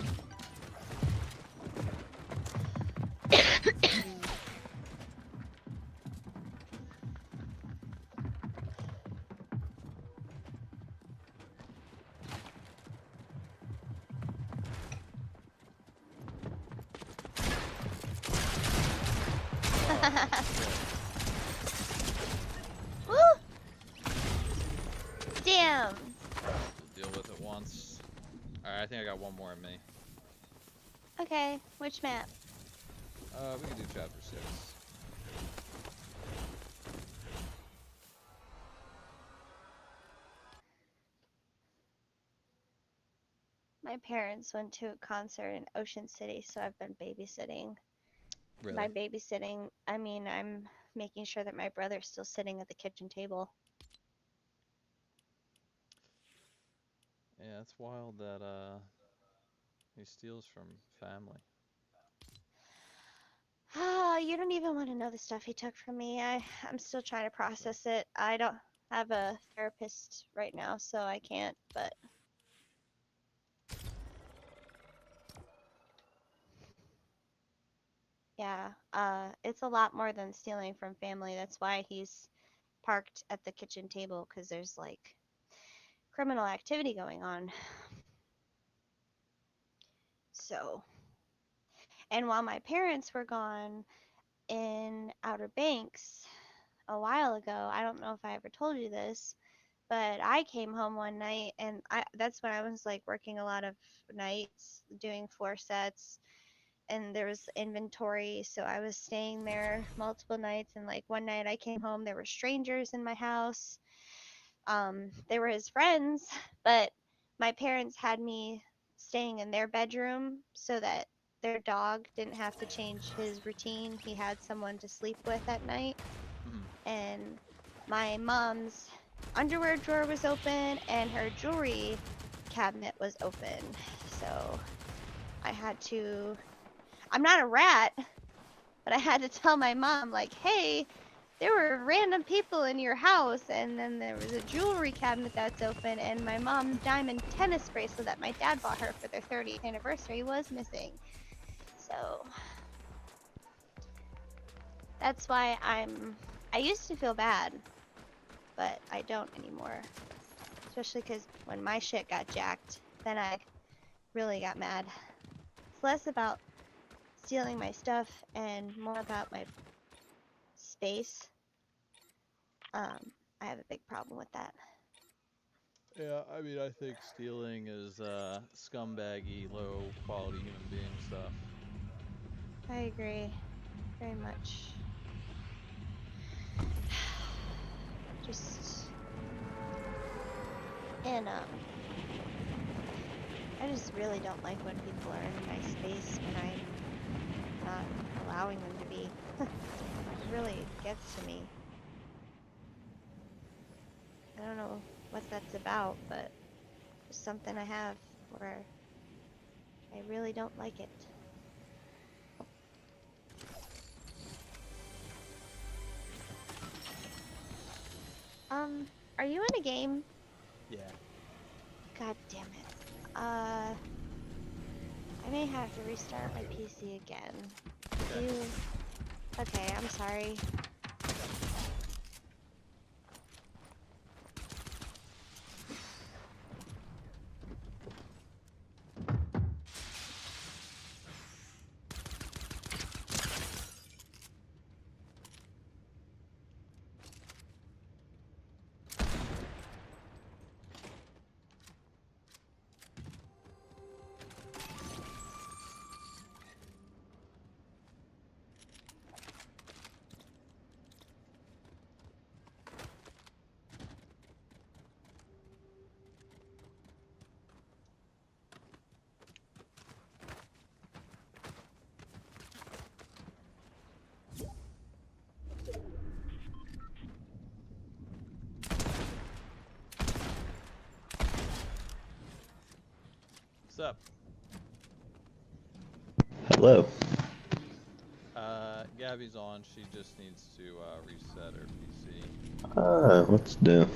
Oh shit. Woo! Damn. We'll deal with it once. Alright, I think I got one more in me. Okay, which map? We can do chapter 6. My parents went to a concert in Ocean City, so I've been babysitting. By Really? babysitting, I mean I'm making sure that my brother's still sitting at the kitchen table. Yeah, it's wild that he steals from family. Ah, you don't even want to know the stuff he took from me. I'm still trying to Really? process it. I don't have a therapist right now, so I can't, but yeah, it's a lot more than stealing from family. That's why he's parked at the kitchen table, because there's like criminal activity going on. So, and while my parents were gone in Outer Banks a while ago, I don't know if I ever told you this, but I came home one night, and that's when I was like working a lot of nights doing floor sets, and there was inventory, so I was staying there multiple nights. And like one night I came home, there were strangers in my house. They were his friends, but my parents had me staying in their bedroom so that their dog didn't have to change his routine. He had someone to sleep with at night. Hmm. And my mom's underwear drawer was open and her jewelry cabinet was open. So I had to, I'm not a rat, but I had to tell my mom, like, hey, there were random people in your house, and then there was a jewelry cabinet that's open, and my mom's diamond tennis bracelet that my dad bought her for their 30th anniversary was missing. So that's why I used to feel bad, but I don't anymore. Especially because when my shit got jacked, then I really got mad. It's less about stealing my stuff and more about my space. I have a big problem with that. Yeah, I mean, I think stealing is scumbaggy, low quality human being stuff. I agree very much. Just and I just really don't like when people are in my space when I'm not allowing them to be. It really gets to me. I don't know what that's about, but just something I have where I really don't like it. Are you in a game? Yeah. God damn it. I may have to restart my PC again. Okay. You... Okay, I'm sorry. What's up? Hello. Gabby's on. She just needs to reset her PC. Let's do.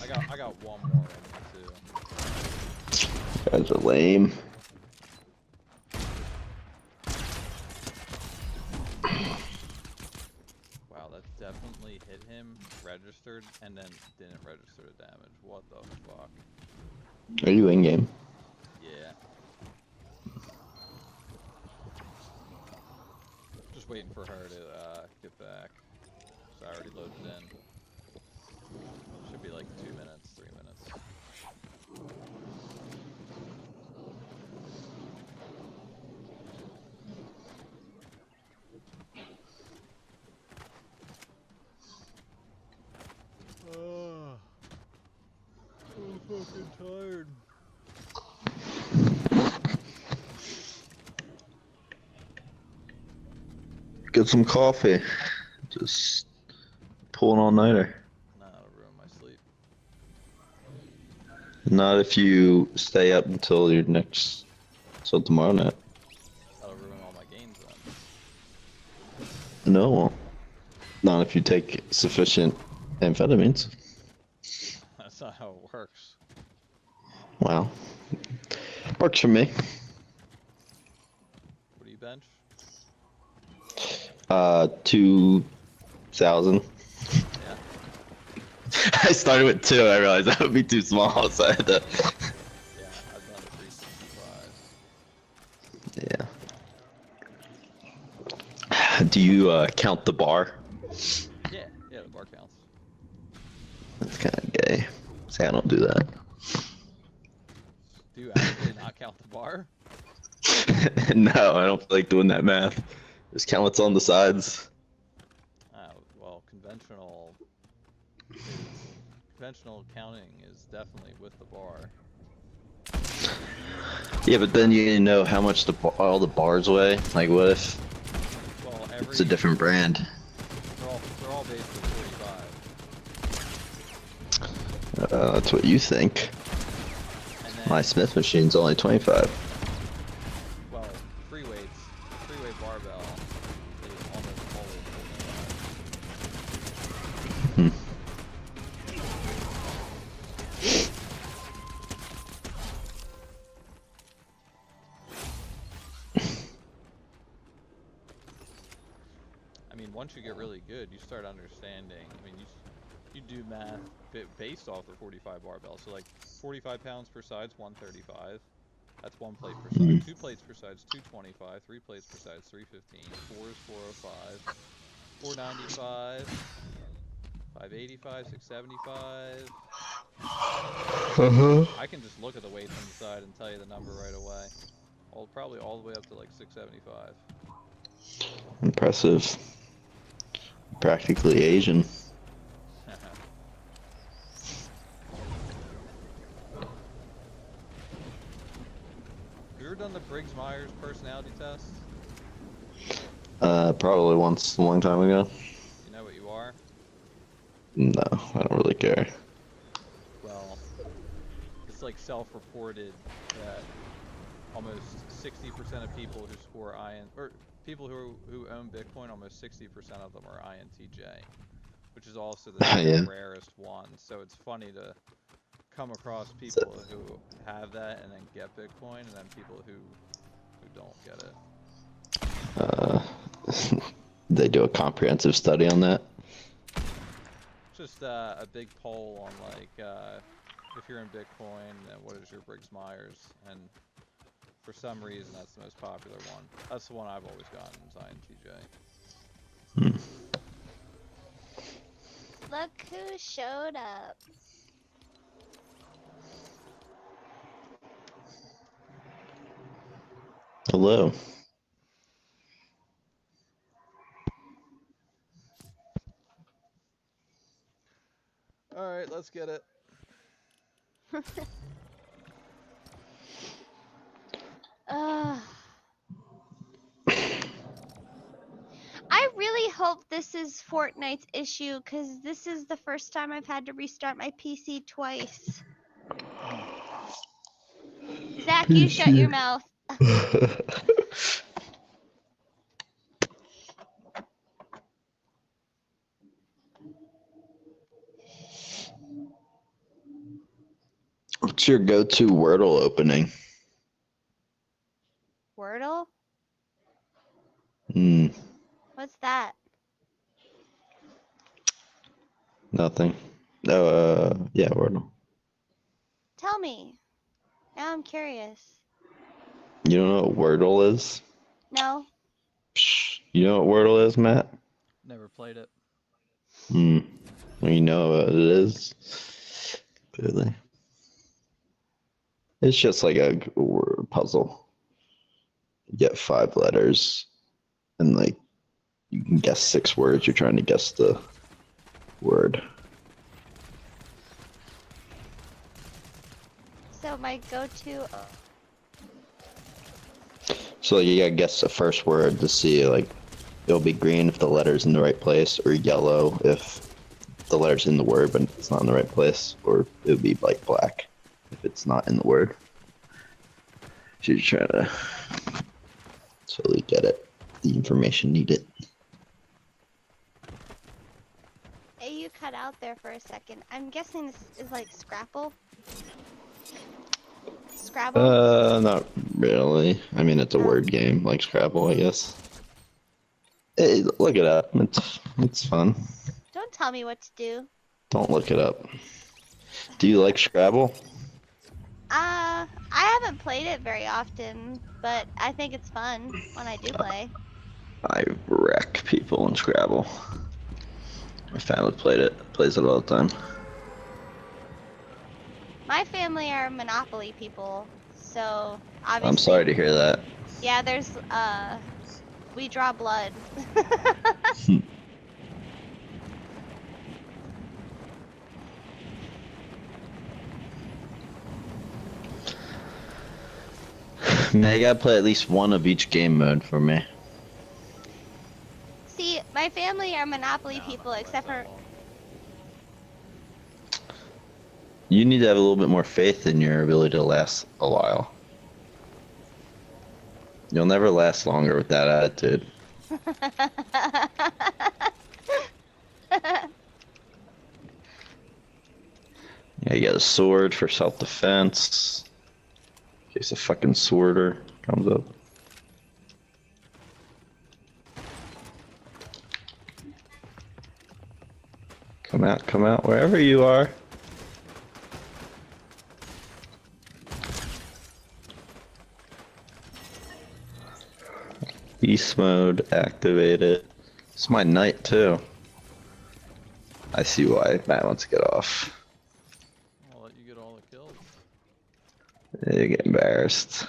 Yeah, I got one more in me too. Guys are lame. Wow, that definitely hit him, registered, and then didn't register the damage. What the fuck? Are you in game? Yeah. Just waiting for her to get back. So I already loaded in. Should be like 2 minutes, 3 minutes. I'm fucking tired. Get some coffee. Just pull an all-nighter. Nah, it'll ruin my sleep. Not if you stay up until your next, till tomorrow night. That'll ruin all my games then. No, not if you take sufficient amphetamines. That's not how it works. Wow. Works for me. What do you bench? 2,000. Yeah. I started with 2. I realized that would be too small, so I had to. Yeah, I've done 365. Yeah. Do you count the bar? Yeah, the bar counts. That's kind of gay. See, I don't do that. Do you actually not count the bar? No, I don't feel like doing that math. Just count what's on the sides. Well, conventional counting is definitely with the bar. Yeah, but then you know how much all the bars weigh. Like, what if Well, it's a different brand? they're all basically 45. That's what you think. And My then, Smith machine's only 25. well, free weights, free weight barbell is almost always 45. Hmm. I mean, once you get really good, you start understanding. I mean, you do math based off the 45 barbell. So like 45 pounds per side's 135. That's one plate per side. Hmm. Two plates per side's 225. Three plates per side's 315. Four is 405. 495. 585. 675. Uh-huh. I can just look at the weights on the side and tell you the number right away. Probably all the way up to like 675. Impressive. Practically Asian. Have you ever done the Briggs-Myers personality test? Probably once a long time ago. You know what you are? No, I don't really care. Well, it's like self-reported that almost 60% of people who score or people who own Bitcoin, almost 60% of them are INTJ, which is also the second Yeah. rarest one. So it's funny to come across So, people who have that and then get Bitcoin, and then people who don't get it. uh, they do a comprehensive study on that. Just a big poll on like if you're in Bitcoin, then what is your Briggs-Myers? And for some reason, that's the most popular one. That's the one I've always gotten, is INTJ. Hmm. Look who showed up. Hello. All right, let's get it. Ugh. I really hope this is Fortnite's issue, because this is the first time I've had to restart my PC twice. Zach, you shut your PC. mouth. What's your go-to Wordle opening? Wordle? Hmm. What's that? Nothing. Oh, yeah, Wordle. Tell me. Now I'm curious. You don't know what Wordle is? No? Psh, you know what Wordle is, Matt? Never played it. Hmm. Well, you know what it is. Clearly. It's just like a word puzzle. You get 5 letters, and like you can guess 6 words. You're trying to guess the word. So my go-to... So like, you gotta guess the first word to see like it'll be green if the letter's in the right place, or yellow if the letter's in the word but it's not in the right place, or it would be like black if it's not in the word. So you're trying to totally get it, the information needed. Hey, you cut out there for a second. I'm guessing this is like Scrapple? Scrabble? Not really. I mean, it's a Oh. word game like Scrabble, I guess. Hey, look it up. It's fun. Don't tell me what to do. Don't look it up. Do you like Scrabble? I haven't played it very often, but I think it's fun when I do play. I wreck people in Scrabble. My family plays it all the time. My family are Monopoly people, so I'm sorry to obviously, hear that. yeah, there's, we draw blood. Man, you gotta play at least one of each game mode for me. See, my family are Monopoly No, I'm not people, gonna last except that for, long. You need to have a little bit more faith in your ability to last a while. You'll never last longer with that attitude. Yeah, you got a sword for self-defense. In case a fucking sworder comes up. Come out, wherever you are. Beast mode activated. It's my night too. I see why Matt wants to get off. I'll let you get all the kills. You get embarrassed.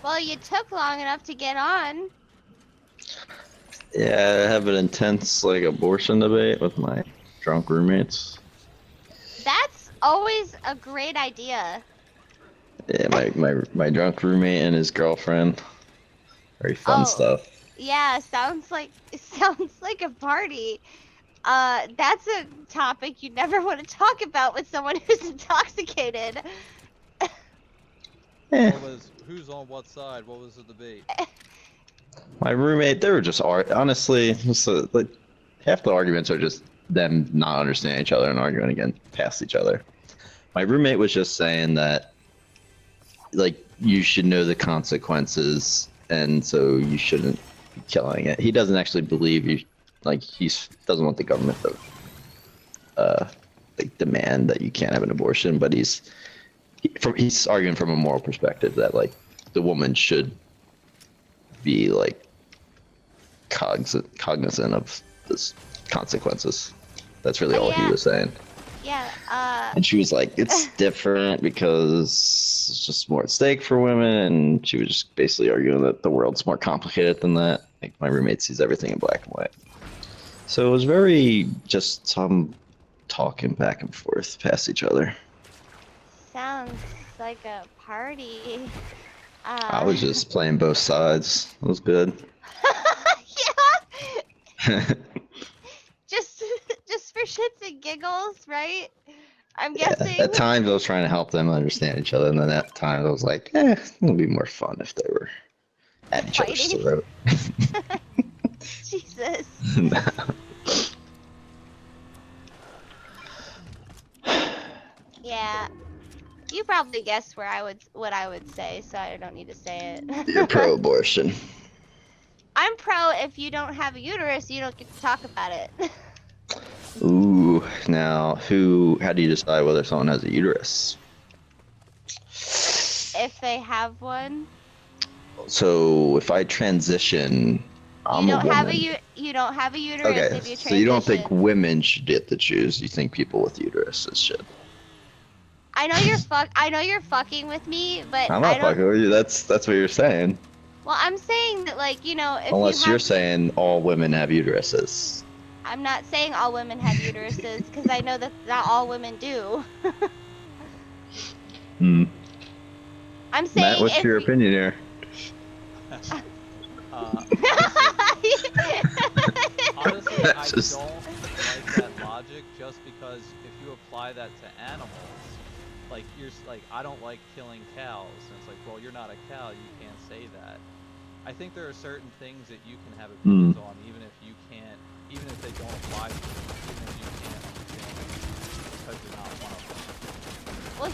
Well, you took long enough to get on. Yeah, I have an intense like abortion debate with my drunk roommates. That's always a great idea. Yeah, my drunk roommate and his girlfriend. Very fun Oh, stuff. yeah, sounds like a party. That's a topic you never want to talk about with someone who's intoxicated. Eh, Who's on what side? What was the debate? my roommate, they were just honestly, so, like half the arguments are just them not understanding each other and arguing again past each other. My roommate was just saying that like you should know the consequences and so you shouldn't be killing it. He doesn't actually believe you like doesn't want the government to like demand that you can't have an abortion, but he's arguing from a moral perspective that like the woman should be like cognizant of the consequences. That's really all he was saying. Yeah, And she was like, it's different because it's just more at stake for women. And she was just basically arguing that the world's more complicated than that. Like, my roommate sees everything in black and white. So it was very just some talking back and forth past each other. sounds like a party. I was just playing both sides. It was good. Yeah, just for shits and giggles, right? I'm guessing. At times I was trying to help them understand each other, and then at times I was like, it would be more fun if they were at each other's Fighting. throat. Jesus. Yeah. You probably guessed what I would say, so I don't need to say it. You're pro-abortion. I'm pro if you don't have a uterus, you don't get to talk about it. Ooh, now how do you decide whether someone has a uterus? If they have one. So if I transition, I'm a woman. You don't have a uterus Okay, if you transition. so you don't think women should get to choose? You think people with uteruses should? I know you're fucking with me, but I'm not fucking with you. That's what you're saying. Well, I'm saying that, like, you know, if Unless you're saying all women have uteruses. I'm not saying all women have uteruses, because I know that not all women do. I'm saying. Matt, what's your opinion here? Honestly, I don't like that logic just because if you apply that to animals, like I don't like killing cows, and it's like, well, you're not a cow, you can't say that. I think there are certain things that you can have opinions on, even if they don't apply to you, even if you can't understand them, because you're not one of them. Well,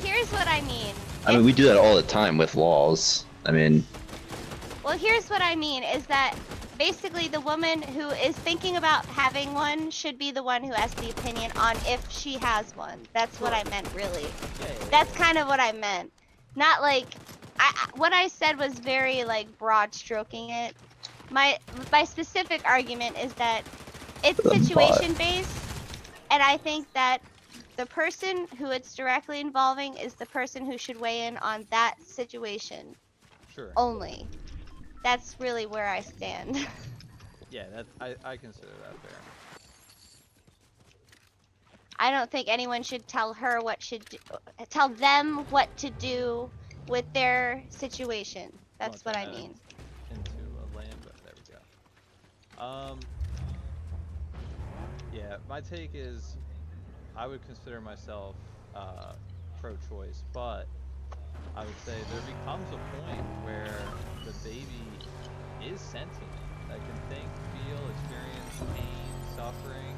here's what I mean. I mean, we do that all the time with laws. I mean. Well, here's what I mean is that basically the woman who is thinking about having one should be the one who has the opinion on if she has one. That's what I meant, really. That's kind of what I meant. Not like, what I said was very like broad stroking it. My specific argument is that it's situation based, and I think that the person who it's directly involving is the person who should weigh in on that situation. Sure. Only. That's really where I stand. Yeah, I consider that fair. I don't think anyone should tell them what to do with their situation. That's what I mean. Into a land, but there we go. Um, yeah, my take is I would consider myself pro-choice, but I would say there becomes a point where the baby is sentient, that can think, feel, experience pain, suffering,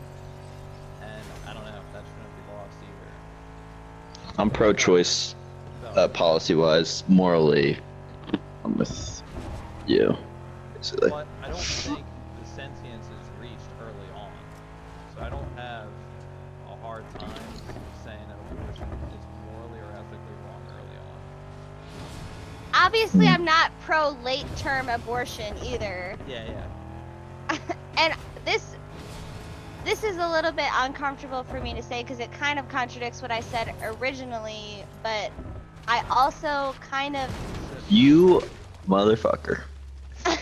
and I don't know, that shouldn't be lost either. I'm Like if I, pro-choice, so, policy-wise. Morally, I'm with you, basically. but I don't think the sentience is reached early on. So I don't have a hard time saying that abortion is morally or ethically wrong early on. Obviously, Hmm. I'm not pro late term abortion either. Yeah, yeah. And this is a little bit uncomfortable for me to say because it kind of contradicts what I said originally, but I also kind of You motherfucker. Oh,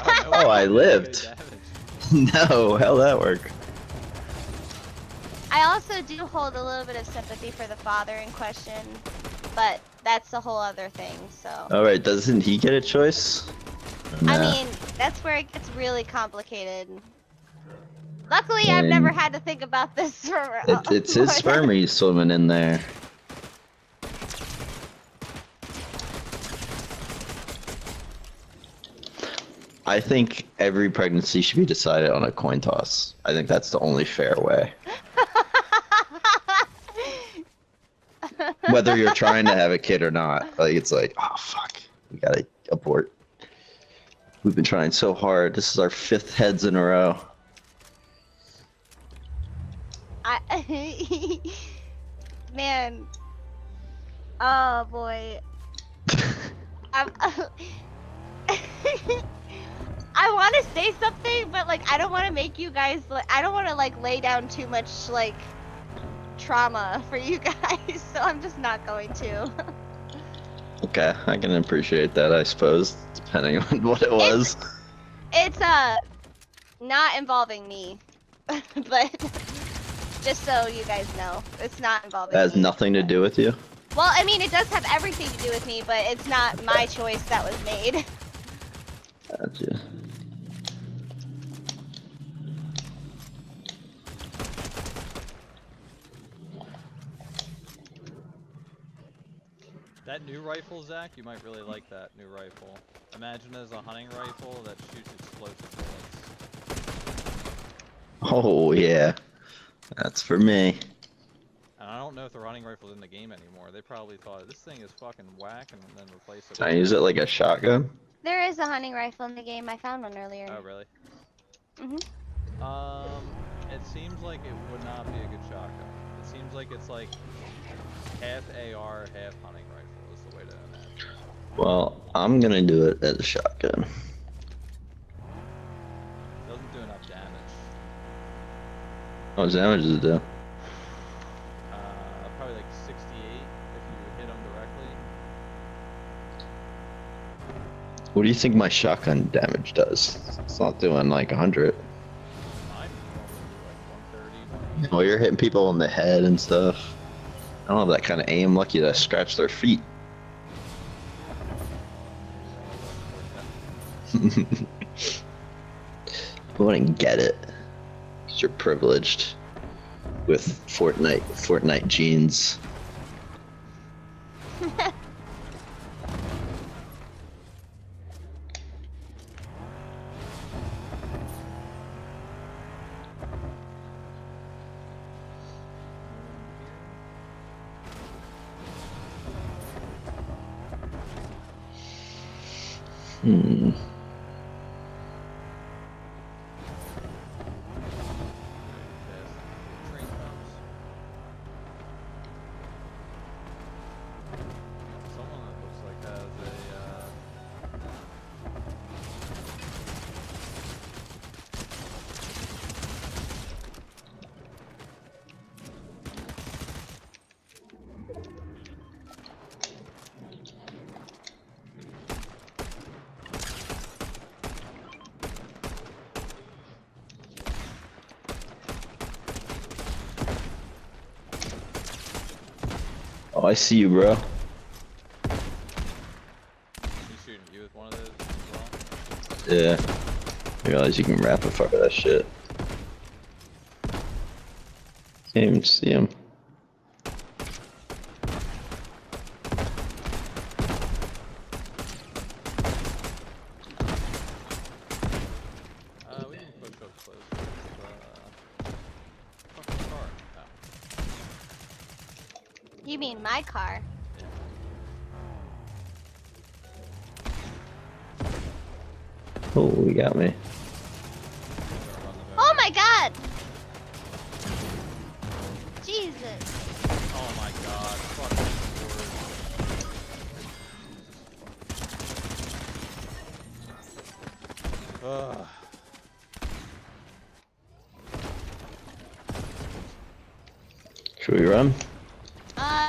no Oh, way, I you did okay lived. damage. No, how'd that work? I also do hold a little bit of sympathy for the father in question, but that's a whole other thing, so. Alright, doesn't he get a choice? I Nah. mean, that's where it gets really complicated. Luckily, I've And never had to think about this for it's more his than. sperm he's swimming in there. I think every pregnancy should be decided on a coin toss. I think that's the only fair way. Whether you're trying to have a kid or not. Like, it's like, oh, fuck. We gotta abort. We've been trying so hard. This is our 5th heads in a row. Man. Oh boy. I'm, I want to say something, but like I don't want to make you guys. I don't want to like lay down too much like trauma for you guys, so I'm just not going to. Okay, I can appreciate that, I suppose, depending on what it was. It's not involving me, but just so you guys know, it's not involving That has me. nothing to do with you. Well, I mean, it does have everything to do with me, but it's not my choice that was made. Gotcha. That new rifle, Zach, you might really like that new rifle. Imagine as a hunting rifle that shoots explosive bullets. Oh, yeah. That's for me. And I don't know if the hunting rifle's in the game anymore. They probably thought this thing is fucking whack and then replaced it Can with I use it like a shotgun? There is a hunting rifle in the game. I found one earlier. Oh, really? Mhm. It seems like it would not be a good shotgun. It seems like it's like half AR, half hunting rifle is the way to imagine it. Well, I'm gonna do it as a shotgun. Doesn't do enough damage. How much damage does it do? Probably like 68 if you hit them directly. What do you think my shotgun damage does? It's not doing like 100. Mine normally do like 130, Oh, you're hitting people in the head and stuff. I don't have that kind of aim. Lucky to scratch their feet. Go ahead and get it. 'Cause you're privileged with Fortnite jeans. Hmm. Train comes. Someone that looks like has a Oh, I see you, bro. He's shooting you with one of those as well. Yeah. I realize you can rapid fire that shit. Can't even see him. We can push up close with fucking car. Oh, You mean my car? yeah. Oh, you got me. Gotta run them Oh over. my god! Jesus. Oh my god, fucking Lord. Ugh. Should we run?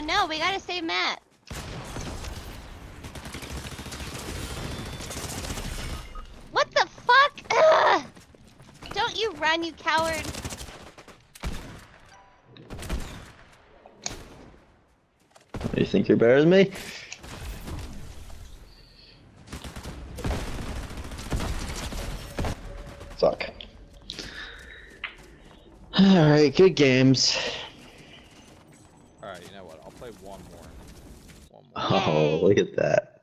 No, we gotta save Matt. What the fuck? Ugh! Don't you run, you coward. You think you're better than me? Fuck. Alright, good games. Alright, you know what? I'll play one more. One more. Oh, Yay. look at that.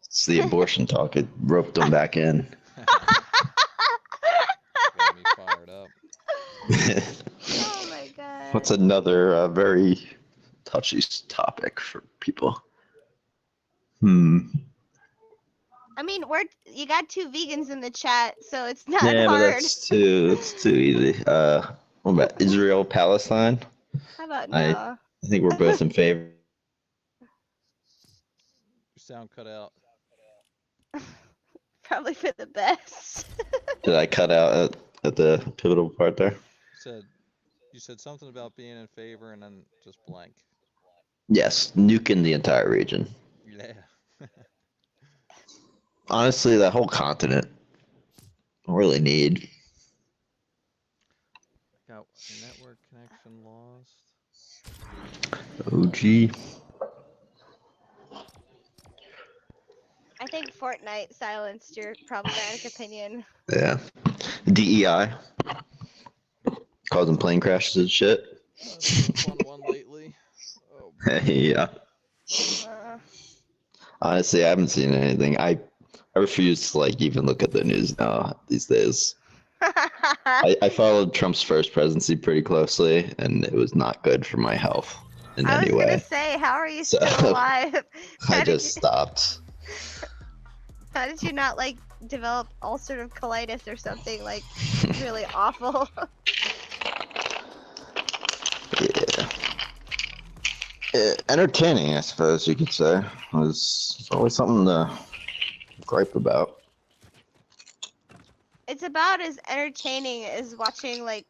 It's the abortion talk. It roped them back in. Got me fired up. Oh my god. What's another very touchy topic for people? I mean, you got 2 vegans in the chat, so it's not Yeah, but hard. that's too easy. What about Israel, Palestine? How about I no? I think we're both in favor. Your sound cut out. Probably for the best. Did I cut out at the pivotal part there? You said something about being in favor and then just blank. Yes, nuking the entire region. Yeah. Honestly, that whole continent. Don't really need. Got network connection lost. OG. I think Fortnite silenced your problematic opinion. Yeah. DEI. Causing plane crashes and shit. That's been a fun one lately. Oh boy. Yeah. Uh, Honestly, I haven't seen anything. I refuse to like even look at the news now these days. I followed Trump's first presidency pretty closely, and it was not good for my health in I any was gonna way. say, how are you So still alive? I How did just you, stopped. how did you not like develop ulcerative colitis or something like really awful? Yeah. Entertaining, I suppose you could say. Was always something to gripe about. It's about as entertaining as watching like,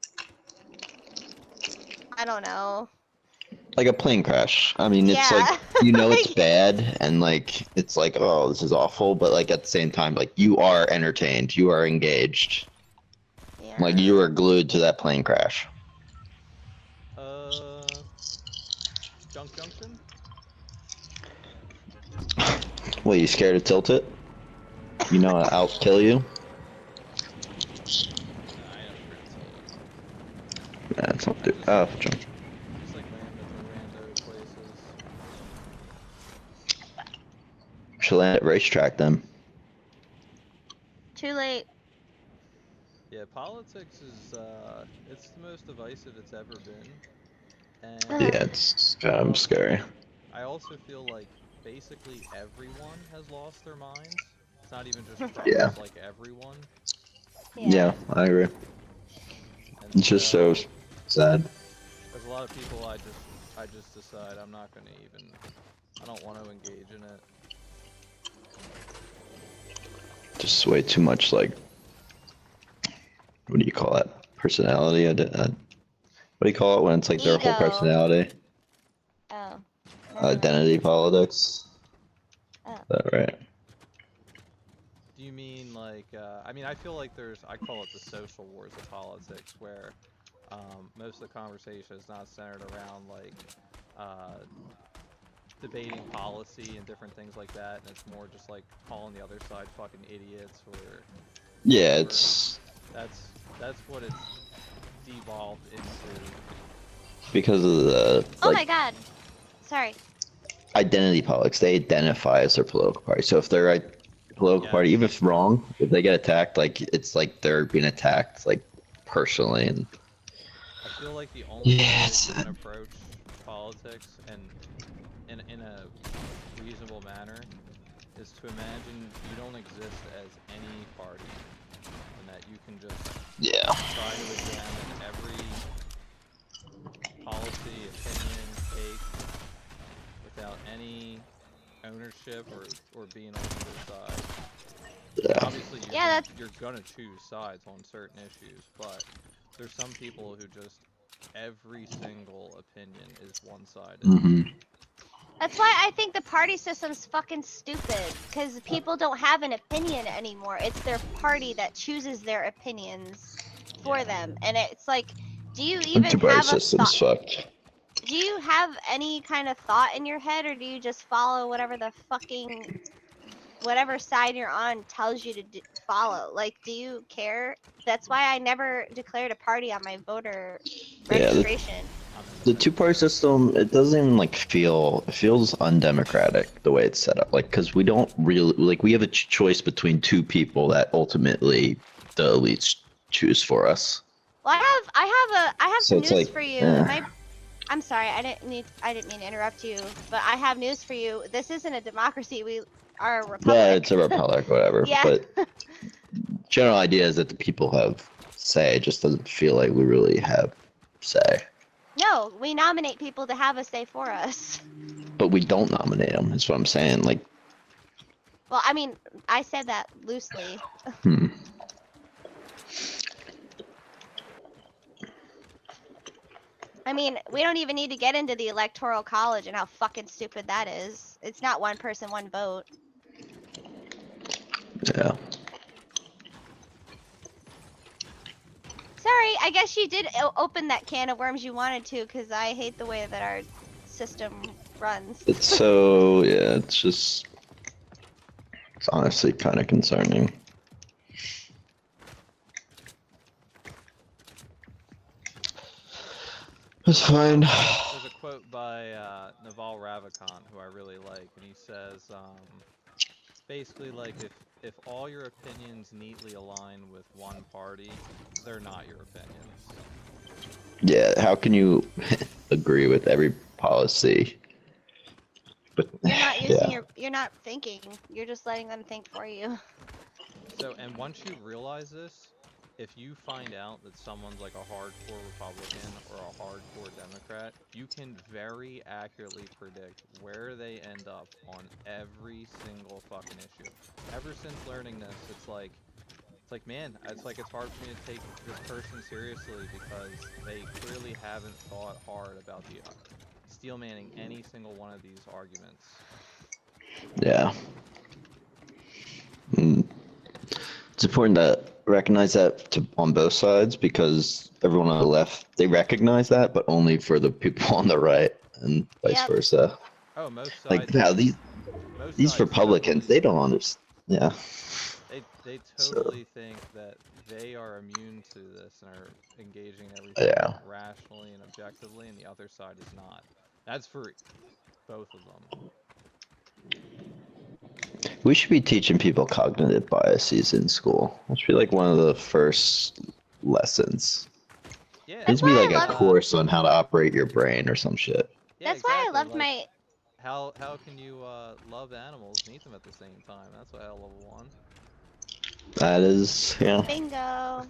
I don't know. Like a plane crash. I mean, it's like Yeah. it's Like, bad, and like it's like, oh, this is awful, but like at the same time, like you are entertained, you are engaged, like you yeah. are glued to that plane crash. Junk Junction? Well, you scared to tilt it? You know, I'll kill you. Nah, I ain't afraid to tilt it. That's not I do. Oh, jump. just like landing at the rando places. Should land at racetrack then. Too late. Yeah, politics is it's the most divisive it's ever been. Yeah, And it's kind of scary. I also feel like basically everyone has lost their minds. It's not even just Trump, Yeah, it's like everyone. yeah, Yeah. I agree. And It's just so so sad. there's a lot of people I just decide I'm not gonna even I don't want to engage in it. Just way too much like, what do you call that? Personality? What do you call it when it's like their whole Ego. personality? Oh. Never mind. Identity politics. Oh. Is that right? Do you mean like I mean I feel like I call it the social wars of politics where most of the conversation is not centered around like uh, debating policy and different things like that, and it's more just like calling the other side fucking idiots or Yeah, Or it's that's what it's devolved into. because of the Oh like my god. Sorry. identity politics. They identify as their political party. So if they're a political party, even Yes. if wrong, if they get attacked, like it's like they're being attacked like personally, and I feel like the only yeah, way that it's you can approach politics and in a reasonable manner is to imagine you don't exist as any party and that you can just yeah, try to examine every policy, opinion, take without any ownership or being on either side. yeah. Obviously, Yeah, that's you're gonna choose sides on certain issues, but there's some people who just every single opinion is one-sided. Hmm. That's why I think the party system's fucking stupid. Because people don't have an opinion anymore. It's their party that chooses their opinions for Yeah. them. And it's like, do you The even two-party have a thought? system's fucked. Do you have any kind of thought in your head, or do you just follow whatever the fucking whatever side you're on tells you to follow? Like, do you care? That's why I never declared a party on my voter Yeah, registration. I'm the independent. two-party system, it doesn't even like it feels undemocratic the way it's set up. Like, because we don't really like we have a choice between two people that ultimately the elites choose for us. Well, I have So some it's news like, for you. eh. I'm sorry, I didn't mean to interrupt you, but I have news for you. This isn't a democracy. We are a Yeah, republic. it's a republic, whatever. Yeah. But general idea is that the people have say. It just doesn't feel like we really have say. No, we nominate people to have a say for us. But we don't nominate them. Is what I'm saying. Like, Well, I mean, I said that loosely. hmm. I mean, we don't even need to get into the electoral college and how fucking stupid that is. It's not one person, one vote. Yeah. Sorry, I guess you did open that can of worms you wanted to, because I hate the way that our system runs. It's so yeah. It's just it's honestly kind of concerning. It's fine. There's a quote by Naval Ravikant who I really like, and he says, it's basically like if all your opinions neatly align with one party, they're not your opinions. Yeah. How can you agree with every policy? But You're not using yeah. you're not thinking. You're just letting them think for you. So, and once you realize this, if you find out that someone's like a hardcore Republican or a hardcore Democrat, you can very accurately predict where they end up on every single fucking issue. Ever since learning this, it's like, man, it's hard for me to take this person seriously because they clearly haven't thought hard about the steel manning any single one of these arguments. Yeah. Mm. It's important to recognize that on both sides because everyone on the left they recognize that, but only for the people on the right and vice Yep. versa. Oh, most Like sides now most these sides Republicans, totally they don't understand. Yeah. they So totally think that they are immune to this and are engaging in everything yeah, rationally and objectively, and the other side is not. That's for both of them. we should be teaching people cognitive biases in school. That should be like one of the first lessons. Yeah, It needs That's to be why like I a love course on how to operate your brain or some shit. yeah, that's why I exactly. loved Like my how can you love animals and eat them at the same time? That's what hell level one. That is, yeah, bingo.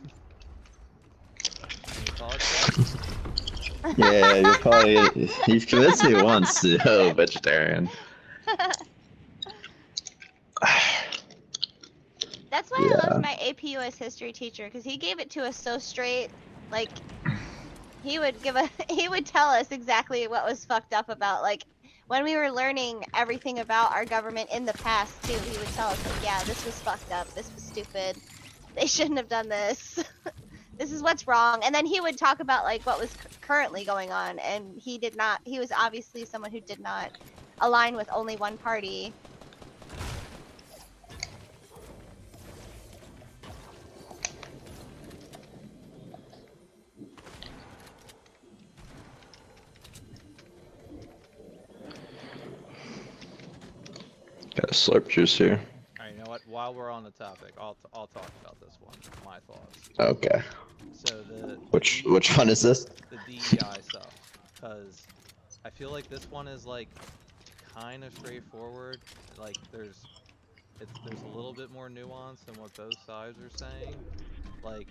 Any thoughts, Jeff? yeah. You're probably you've convinced me once to go vegetarian. That's why I loved Yeah, my AP US history teacher, because he gave it to us so straight. Like, he would give a he would tell us exactly what was fucked up about, like, when we were learning everything about our government in the past too. He would tell us, like, yeah, this was fucked up, this was stupid, they shouldn't have done this. This is what's wrong. And then he would talk about like what was currently going on, and he was obviously someone who did not align with only one party. Got a slurp juice here. All right, you know what? While we're on the topic, I'll talk about this one. My thoughts. Okay. So the the D Which one is this? the DEI stuff, because I feel like this one is like kind of straightforward. Like there's a little bit more nuance than what both sides are saying. Like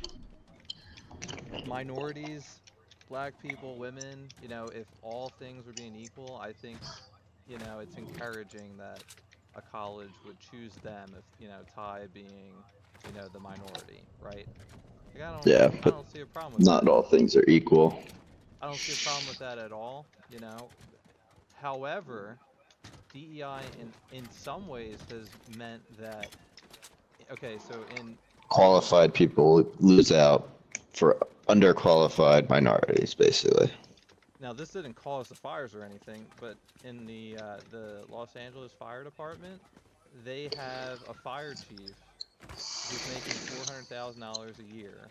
minorities, black people, women, if all things were being equal, I think, it's encouraging that a college would choose them if, Ty being, the minority, right? Like Yeah, I but don't see a problem with not that. all things are equal. I don't see a problem with that at all, However, DEI in some ways has meant that okay, so in Qualified people lose out for underqualified minorities, basically. now this didn't cause the fires or anything, but in the Los Angeles Fire Department, they have a fire chief who's making $400,000 a year.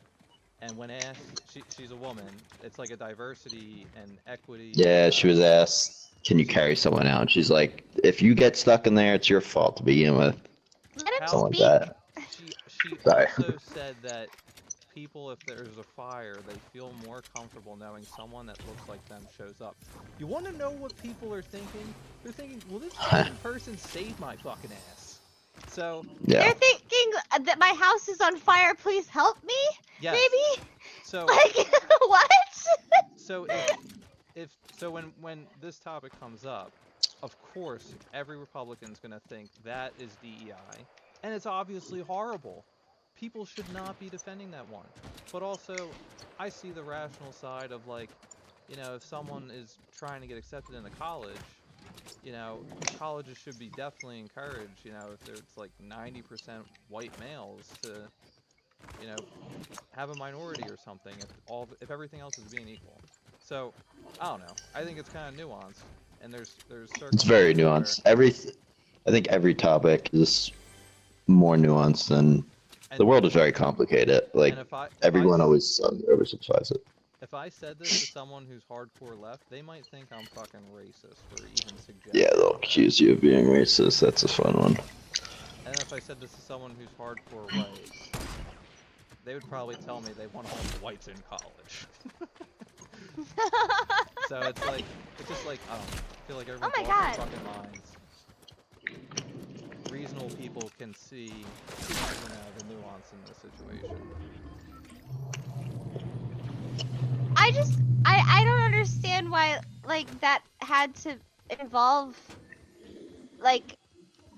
And when asked, she's a woman. It's like a diversity and equity. Yeah, she was asked, "Can you carry someone out?" And she's like, "If you get stuck in there, it's your fault to begin with." Let him How Something like speak. that. she Sorry. also said that people, if there's a fire, they feel more comfortable knowing someone that looks like them shows up. You want to know what people are thinking? They're thinking, "Will this fucking person save my fucking ass?" So Yeah. They're thinking that my house is on fire. Please help me. yes, Maybe. so Like what? so so when this topic comes up, of course every Republican's going to think that is DEI, and it's obviously horrible. People should not be defending that one. But also, I see the rational side of like, if someone is trying to get accepted into college, colleges should be definitely encouraged, if there's like 90% white males to, you know, have a minority or something if everything else is being equal. So, I don't know. I think it's kind of nuanced, and there's It's very circumstances where nuanced. I think every topic is more nuanced than the and world is very complicated. and Like if I everyone always oversimplifies it. if I said this to someone who's hardcore left, they might think I'm fucking racist for even Yeah, suggesting they'll that. accuse you of being racist. That's a fun one. And if I said this to someone who's hardcore right, they would probably tell me they want all the whites in college. So it's just like, I don't know. I feel like Oh everyone's my lost their god. fucking minds. Reasonable people can see, the nuance in this situation. I don't understand why like that had to involve like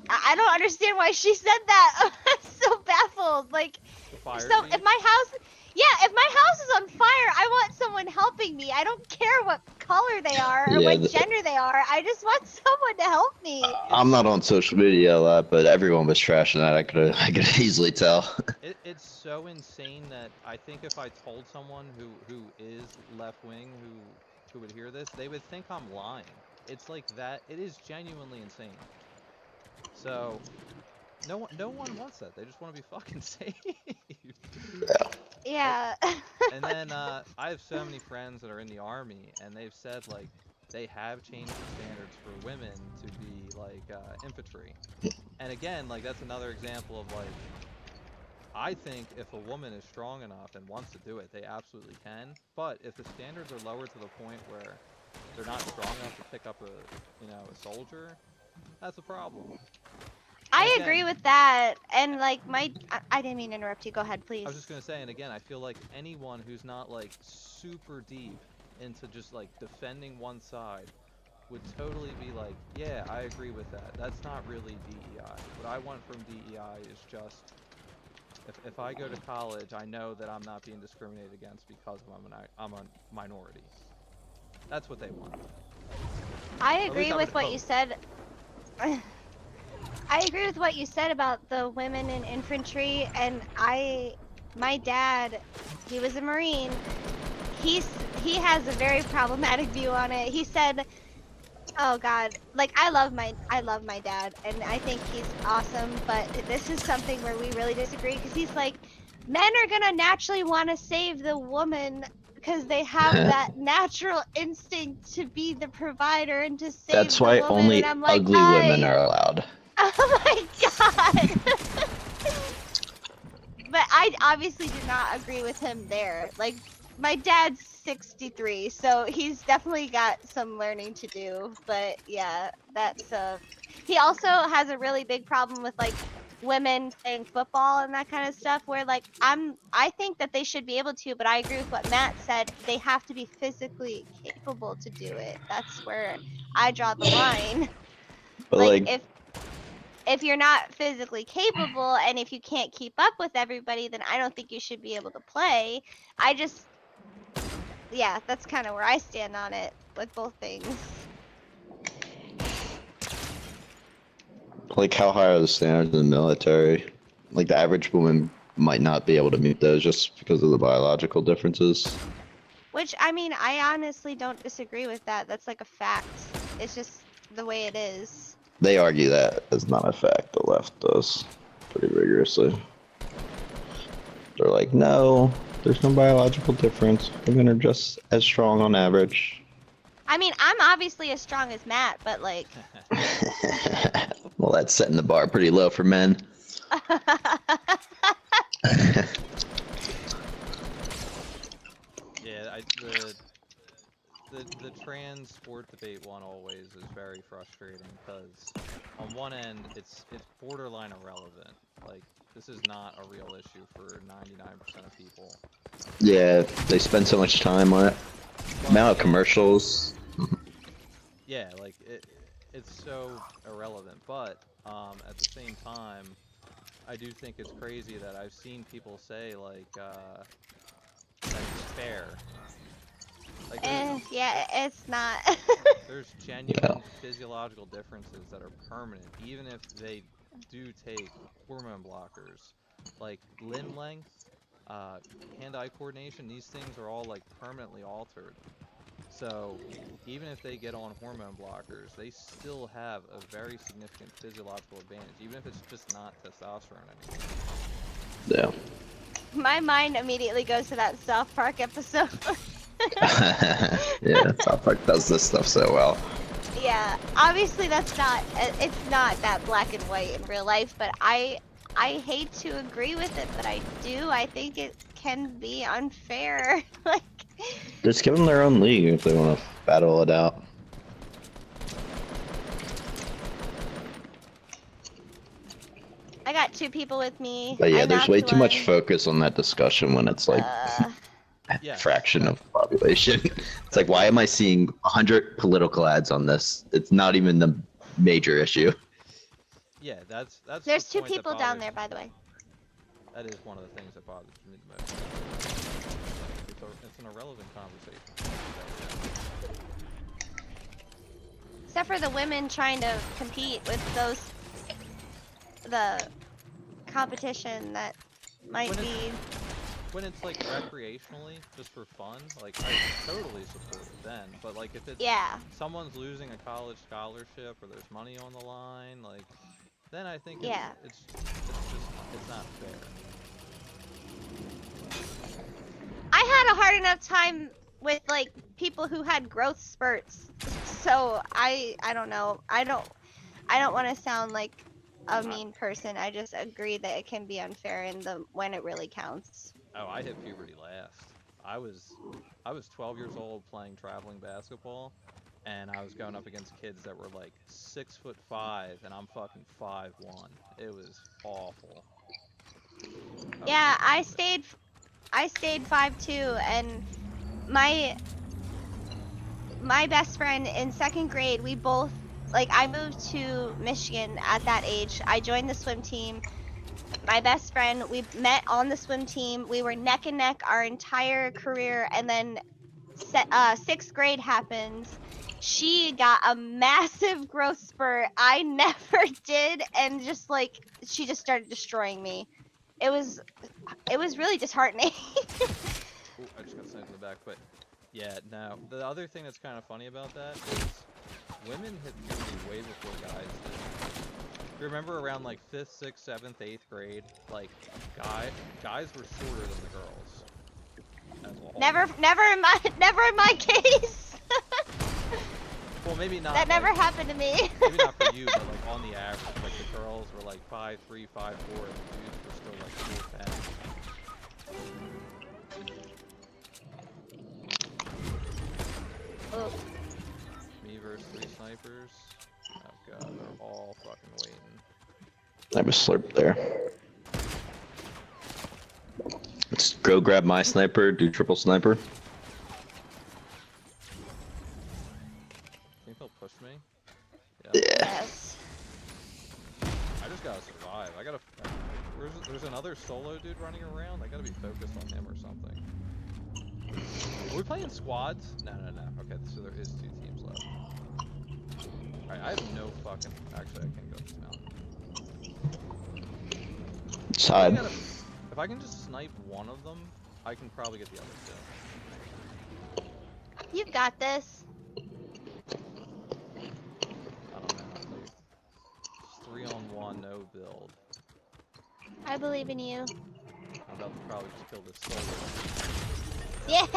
I don't understand why she said that. I'm so baffled. Like The fire so chief? if my house is on fire, I want someone helping me. I don't care what color they are or Yeah, what gender they are. I just want someone to help me. I'm It's not on social media a lot, but everyone was trashing that. I could easily tell. it's so insane that I think if I told someone who is left wing who would hear this, they would think I'm lying. It's like that. It is genuinely insane. So no one wants that. They just want to be fucking saved. Like, Yeah. and then I have so many friends that are in the army, and they've said like they have changed the standards for women to be like infantry. And again, like that's another example of like I think if a woman is strong enough and wants to do it, they absolutely can. But if the standards are lowered to the point where they're not strong enough to pick up a soldier, that's a problem. And I agree again, with that. And like I didn't mean to interrupt you. Go ahead, I was please. just gonna say, and again, I feel like anyone who's not like super deep into just like defending one side would totally be like, yeah, I agree with that. That's not really DEI. What I want from DEI is just if I go to college, I know that I'm not being discriminated against because I'm a minority. That's what they want. I Or at least agree I would with what you hope. said. I agree with what you said about the women in infantry, and my dad, he was a Marine. He has a very problematic view on it. He said, "Oh God, like I love my dad, and I think he's awesome, but this is something where we really disagree because he's like, men are gonna naturally want to save the woman." Because they have that natural instinct to be the provider and to That's save the why woman, and only I'm like, ugly women are allowed. Oh my god! But I obviously do not agree with him there. Like, my dad's 63, so he's definitely got some learning to do. But yeah, that's he also has a really big problem with like women playing football and that kind of stuff where like I think that they should be able to, but I agree with what Matt said. They have to be physically capable to do it. That's where I draw the line. But Like like, if you're not physically capable and if you can't keep up with everybody, then I don't think you should be able to play. I just, yeah, that's kind of where I stand on it with both things. how high are the standards in the military? Like the average woman might not be able to meet those just because of the biological differences. Which, I mean, I honestly don't disagree with that. That's like a fact. It's just the way it is. They argue that is not a fact. The left does pretty rigorously. They're like, no, there's no biological difference. Women are just as strong on average. I mean, I'm obviously as strong as Matt, but like. Well, that's setting the bar pretty low for men. Yeah, the trans sport debate one always is very frustrating because on one end it's borderline irrelevant. Like this is not a real issue for 99% of people. Yeah, they spend so much time on it. But Amount of again, commercials. yeah, like it's so irrelevant. But at the same time, I do think it's crazy that I've seen people say like that it's fair. Like Yeah, it's not. there's Yeah. genuine physiological differences that are permanent, even if they do take hormone blockers. Like limb length, hand-eye coordination, these things are all like permanently altered. So even if they get on hormone blockers, they still have a very significant physiological advantage, even if it's just not testosterone anymore. Yeah. My mind immediately goes to that South Park episode. Yeah, South Park does this stuff so well. Yeah, obviously that's not, it's not that black and white in real life, but I hate to agree with it, but I do. I think it can be unfair. Like, Just give them their own league if they want to battle it out. I got two people with me. But yeah, I there's way knocked too much one. focus on that discussion when it's like a Yeah, fraction of the population. It's like, why am I seeing 100 political ads on this? It's not even the major issue. yeah, that's There's the two point that people down bothers there, me. by the way. That is one of the things that bothers me the most. It's an irrelevant conversation. Except for the women trying to compete with the competition that might When be. When it's like recreationally, just for fun, like I totally support it then. But like if it's Yeah. someone's losing a college scholarship or there's money on the line, like then I think Yeah. it's not fair. I had a hard enough time with like people who had growth spurts. So I don't know. I don't want to sound like a mean person. I just agree that it can be unfair in the when it really counts. Oh, I hit puberty last. I was 12 years old playing traveling basketball, and I was going up against kids that were like 6'5", and I'm fucking 5'1". It was awful. Yeah, I stayed 5'2", and my best friend in 2nd grade, we both, like, I moved to Michigan at that age. I joined the swim team. My best friend, we met on the swim team. We were neck and neck our entire career, and then 6th grade happened. She got a massive growth spurt. I never did, and just like she just started destroying me. It was really disheartening. Ooh, I just got sniped in the back, but yeah, no. The other thing that's kind of funny about that is women hit puberty way before guys did. You remember around like 5th, 6th, 7th, 8th grade, like guys were shorter than the girls. As a whole. Never in my case. Well, maybe That not never like happened to me. maybe not for you, but like on the average, like the girls were like 5'3", 5'4", and the dudes were still like 4'10". Oh, Me versus 3 snipers. Oh god, they're all fucking waiting. I have a slurp there. Let's go grab my sniper, do triple sniper. Think they'll push me? Yeah. Yeah. yes. I just gotta survive. I gotta. There's another solo dude running around. I gotta be focused on him or something. Are we playing squads? No. Okay, so there is 2 teams left. Alright, I have no fucking. Actually, I can go up this mountain. Side. If I can just snipe one of them, I can probably get the other 2. You've got this. I don't know. Like, it's 3-on-1, no build. I believe in you. I'm about to probably just kill this solo. Yeah.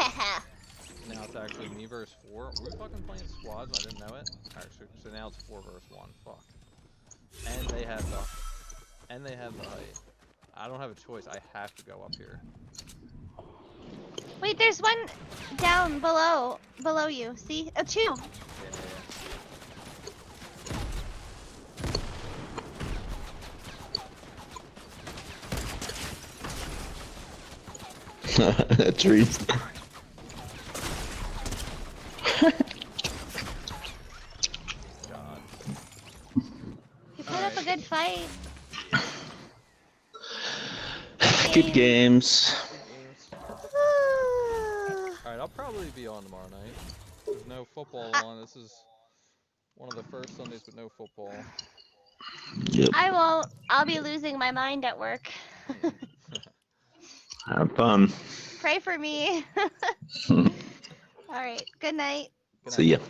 Now it's actually me versus 4. Were we fucking playing squads? I didn't know it. Alright, so now it's 4 versus 1. Fuck. And they have the height. I don't have a choice. I have to go up here. Wait, there's one down below you. See? Oh, 2. Yeah. Trees. God. You put up a good fight. Good games. Good games. Alright, I'll probably be on tomorrow night. There's no football on. This is one of the first Sundays with no football. Yep. I won't. I'll be losing my mind at work. Have fun. Pray for me. All right. Good night. Good See night. ya.